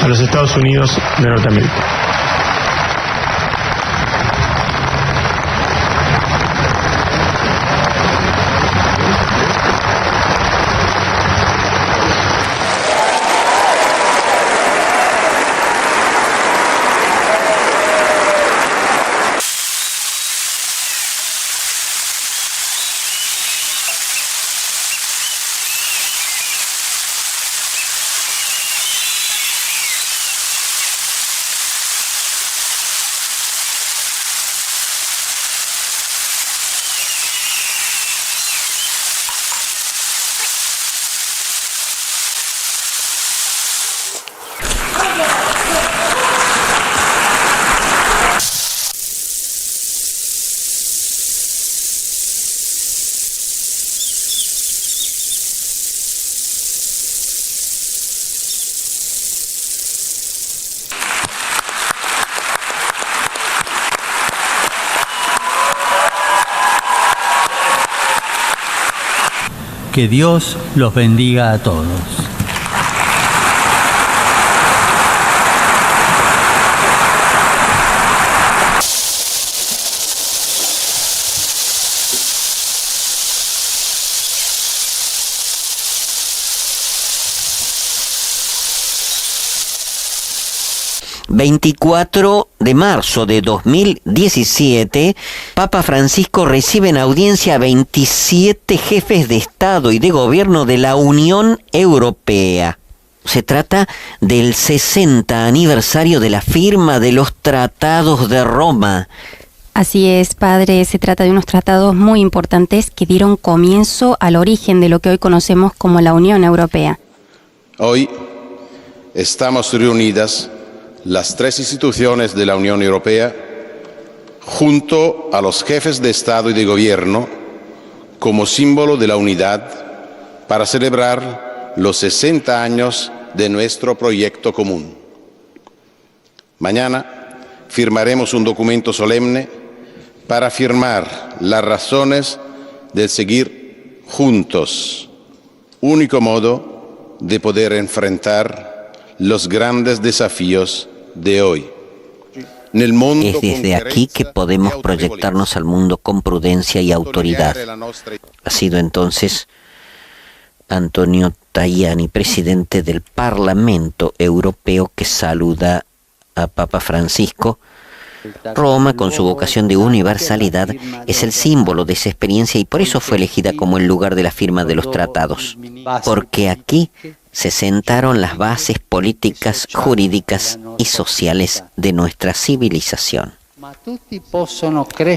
a los Estados Unidos de Norteamérica. que Dios los bendiga a todos. ...24 de marzo de 2017... Papa Francisco recibe en audiencia a 27 jefes de Estado y de Gobierno de la Unión Europea. Se trata del 60 aniversario de la firma de los Tratados de Roma. Así es, padre, se trata de unos tratados muy importantes que dieron comienzo al origen de lo que hoy conocemos como la Unión Europea. Hoy estamos reunidas las tres instituciones de la Unión Europea, junto a los jefes de Estado y de Gobierno, como símbolo de la unidad, para celebrar los 60 años de nuestro proyecto común. Mañana firmaremos un documento solemne para afirmar las razones de seguir juntos, único modo de poder enfrentar los grandes desafíos de hoy. Es desde aquí que podemos proyectarnos al mundo con prudencia y autoridad. Ha sido entonces Antonio Tajani, presidente del Parlamento Europeo, que saluda a Papa Francisco. Roma, con su vocación de universalidad, es el símbolo de esa experiencia y por eso fue elegida como el lugar de la firma de los tratados. Porque aquí se sentaron las bases políticas, jurídicas y sociales de nuestra civilización.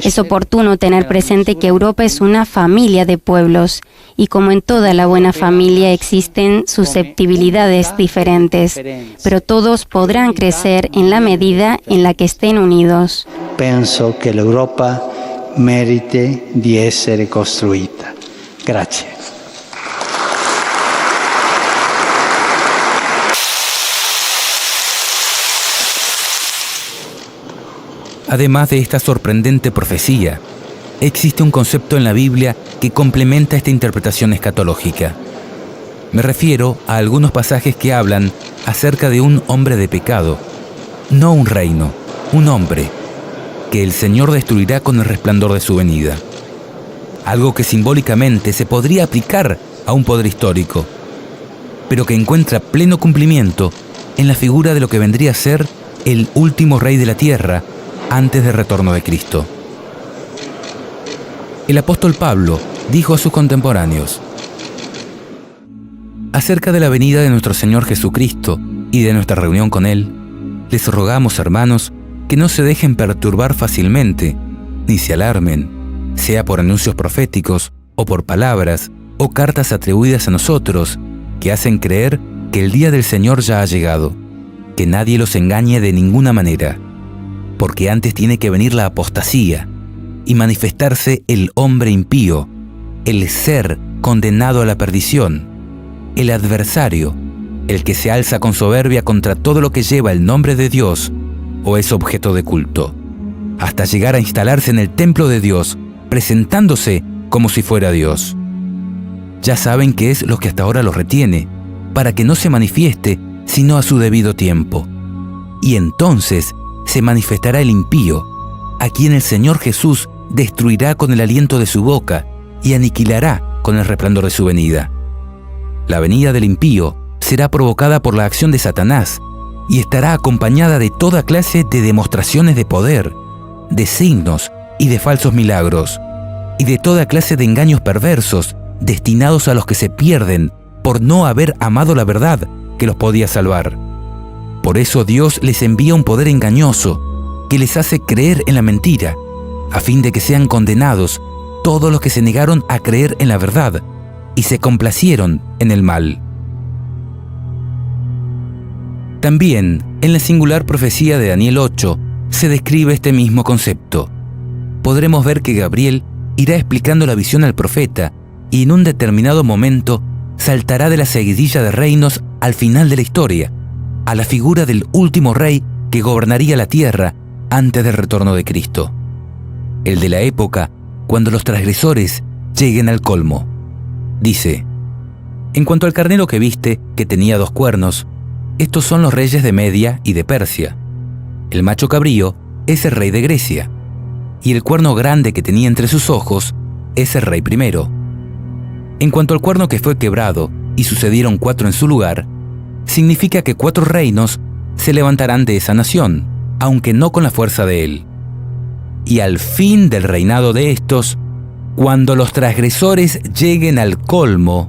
Es oportuno tener presente que Europa es una familia de pueblos y como en toda la buena familia existen susceptibilidades diferentes, pero todos podrán crecer en la medida en la que estén unidos. Penso che l'Europa merite di essere costruita. Grazie. Además de esta sorprendente profecía, existe un concepto en la Biblia que complementa esta interpretación escatológica. Me refiero a algunos pasajes que hablan acerca de un hombre de pecado, no un reino, un hombre, que el Señor destruirá con el resplandor de su venida. Algo que simbólicamente se podría aplicar a un poder histórico, pero que encuentra pleno cumplimiento en la figura de lo que vendría a ser el último rey de la tierra, antes del retorno de Cristo. El apóstol Pablo dijo a sus contemporáneos: acerca de la venida de nuestro Señor Jesucristo y de nuestra reunión con Él, les rogamos, hermanos, que no se dejen perturbar fácilmente, ni se alarmen, sea por anuncios proféticos, o por palabras, o cartas atribuidas a nosotros, que hacen creer que el día del Señor ya ha llegado, que nadie los engañe de ninguna manera, porque antes tiene que venir la apostasía y manifestarse el hombre impío, el ser condenado a la perdición, el adversario, el que se alza con soberbia contra todo lo que lleva el nombre de Dios o es objeto de culto, hasta llegar a instalarse en el templo de Dios, presentándose como si fuera Dios. Ya saben qué es lo que hasta ahora los retiene, para que no se manifieste sino a su debido tiempo. Y entonces se manifestará el impío, a quien el Señor Jesús destruirá con el aliento de su boca y aniquilará con el resplandor de su venida. La venida del impío será provocada por la acción de Satanás y estará acompañada de toda clase de demostraciones de poder, de signos y de falsos milagros, y de toda clase de engaños perversos destinados a los que se pierden por no haber amado la verdad que los podía salvar. Por eso Dios les envía un poder engañoso que les hace creer en la mentira, a fin de que sean condenados todos los que se negaron a creer en la verdad y se complacieron en el mal. También, en la singular profecía de Daniel 8, se describe este mismo concepto. Podremos ver que Gabriel irá explicando la visión al profeta y en un determinado momento saltará de la seguidilla de reinos al final de la historia, a la figura del último rey que gobernaría la tierra antes del retorno de Cristo. El de la época cuando los transgresores lleguen al colmo. Dice: En cuanto al carnero que viste, que tenía 2 cuernos, estos son los reyes de Media y de Persia. El macho cabrío es el rey de Grecia, y el cuerno grande que tenía entre sus ojos es el rey primero. En cuanto al cuerno que fue quebrado y sucedieron 4 en su lugar, significa que 4 reinos se levantarán de esa nación, aunque no con la fuerza de él. Y al fin del reinado de estos, cuando los transgresores lleguen al colmo,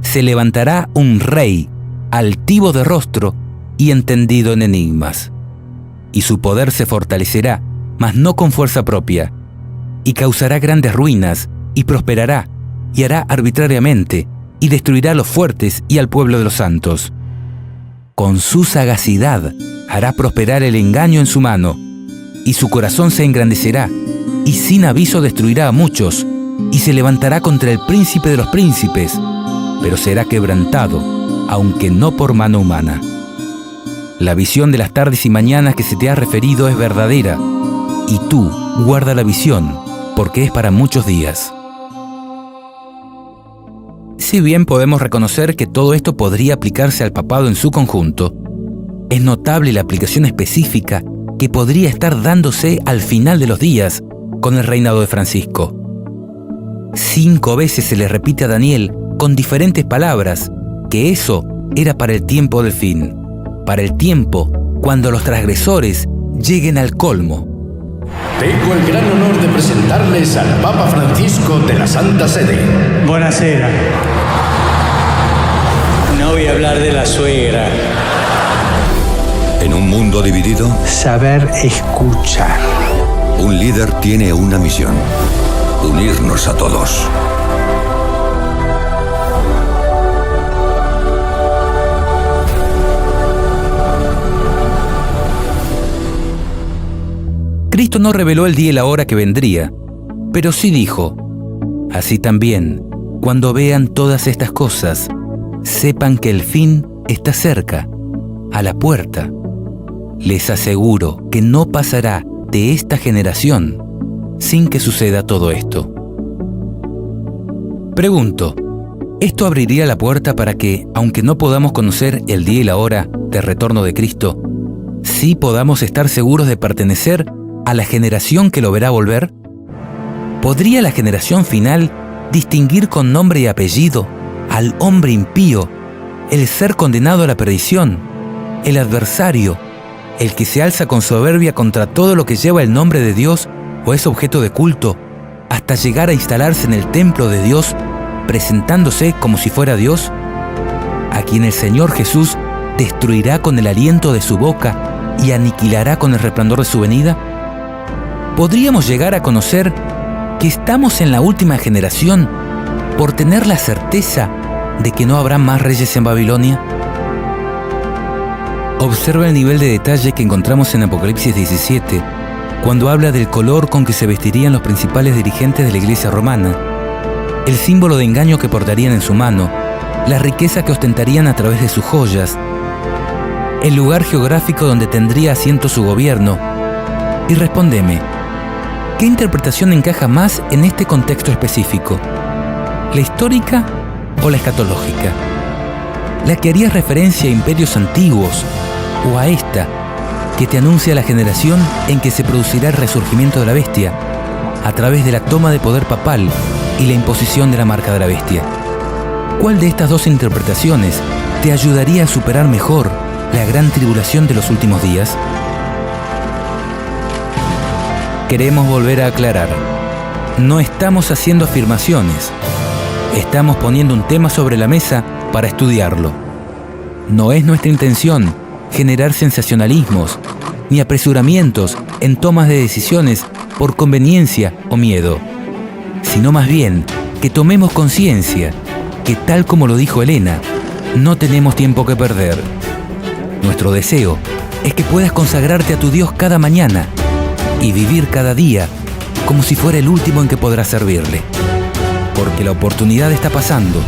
se levantará un rey, altivo de rostro y entendido en enigmas. Y su poder se fortalecerá, mas no con fuerza propia, y causará grandes ruinas, y prosperará, y hará arbitrariamente, y destruirá a los fuertes y al pueblo de los santos. Con su sagacidad hará prosperar el engaño en su mano, y su corazón se engrandecerá, y sin aviso destruirá a muchos, y se levantará contra el príncipe de los príncipes, pero será quebrantado, aunque no por mano humana. La visión de las tardes y mañanas que se te ha referido es verdadera, y tú guarda la visión, porque es para muchos días. Si bien podemos reconocer que todo esto podría aplicarse al papado en su conjunto, es notable la aplicación específica que podría estar dándose al final de los días con el reinado de Francisco. 5 veces se le repite a Daniel con diferentes palabras que eso era para el tiempo del fin, para el tiempo cuando los transgresores lleguen al colmo. Tengo el gran honor de presentarles al Papa Francisco de la Santa Sede. Buonasera. No voy a hablar de la suegra. En un mundo dividido, Saber escuchar. un líder tiene una misión: unirnos a todos. Cristo no reveló el día y la hora que vendría, pero sí dijo: así también, cuando vean todas estas cosas, sepan que el fin está cerca, a la puerta. Les aseguro que no pasará de esta generación sin que suceda todo esto. Pregunto, ¿esto abriría la puerta para que, aunque no podamos conocer el día y la hora del retorno de Cristo, sí podamos estar seguros de pertenecer a la generación que lo verá volver? ¿Podría la generación final distinguir con nombre y apellido al hombre impío, el ser condenado a la perdición, el adversario, el que se alza con soberbia contra todo lo que lleva el nombre de Dios o es objeto de culto, hasta llegar a instalarse en el templo de Dios, presentándose como si fuera Dios? A quien el Señor Jesús destruirá con el aliento de su boca y aniquilará con el resplandor de su venida. ¿Podríamos llegar a conocer que estamos en la última generación por tener la certeza de que no habrá más reyes en Babilonia? Observa el nivel de detalle que encontramos en Apocalipsis 17, cuando habla del color con que se vestirían los principales dirigentes de la iglesia romana, el símbolo de engaño que portarían en su mano, la riqueza que ostentarían a través de sus joyas, el lugar geográfico donde tendría asiento su gobierno. Y respóndeme, ¿qué interpretación encaja más en este contexto específico? ¿La histórica o la escatológica? ¿La que haría referencia a imperios antiguos o a esta que te anuncia la generación en que se producirá el resurgimiento de la bestia a través de la toma de poder papal y la imposición de la marca de la bestia? ¿Cuál de estas dos interpretaciones te ayudaría a superar mejor la gran tribulación de los últimos días? Queremos volver a aclarar, no estamos haciendo afirmaciones, estamos poniendo un tema sobre la mesa para estudiarlo. No es nuestra intención generar sensacionalismos ni apresuramientos en tomas de decisiones por conveniencia o miedo, sino más bien que tomemos conciencia que, tal como lo dijo Elena, no tenemos tiempo que perder. Nuestro deseo es que puedas consagrarte a tu Dios cada mañana y vivir cada día como si fuera el último en que podrás servirle. Porque la oportunidad está pasando.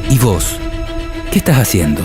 ¿Y vos? ¿Qué estás haciendo?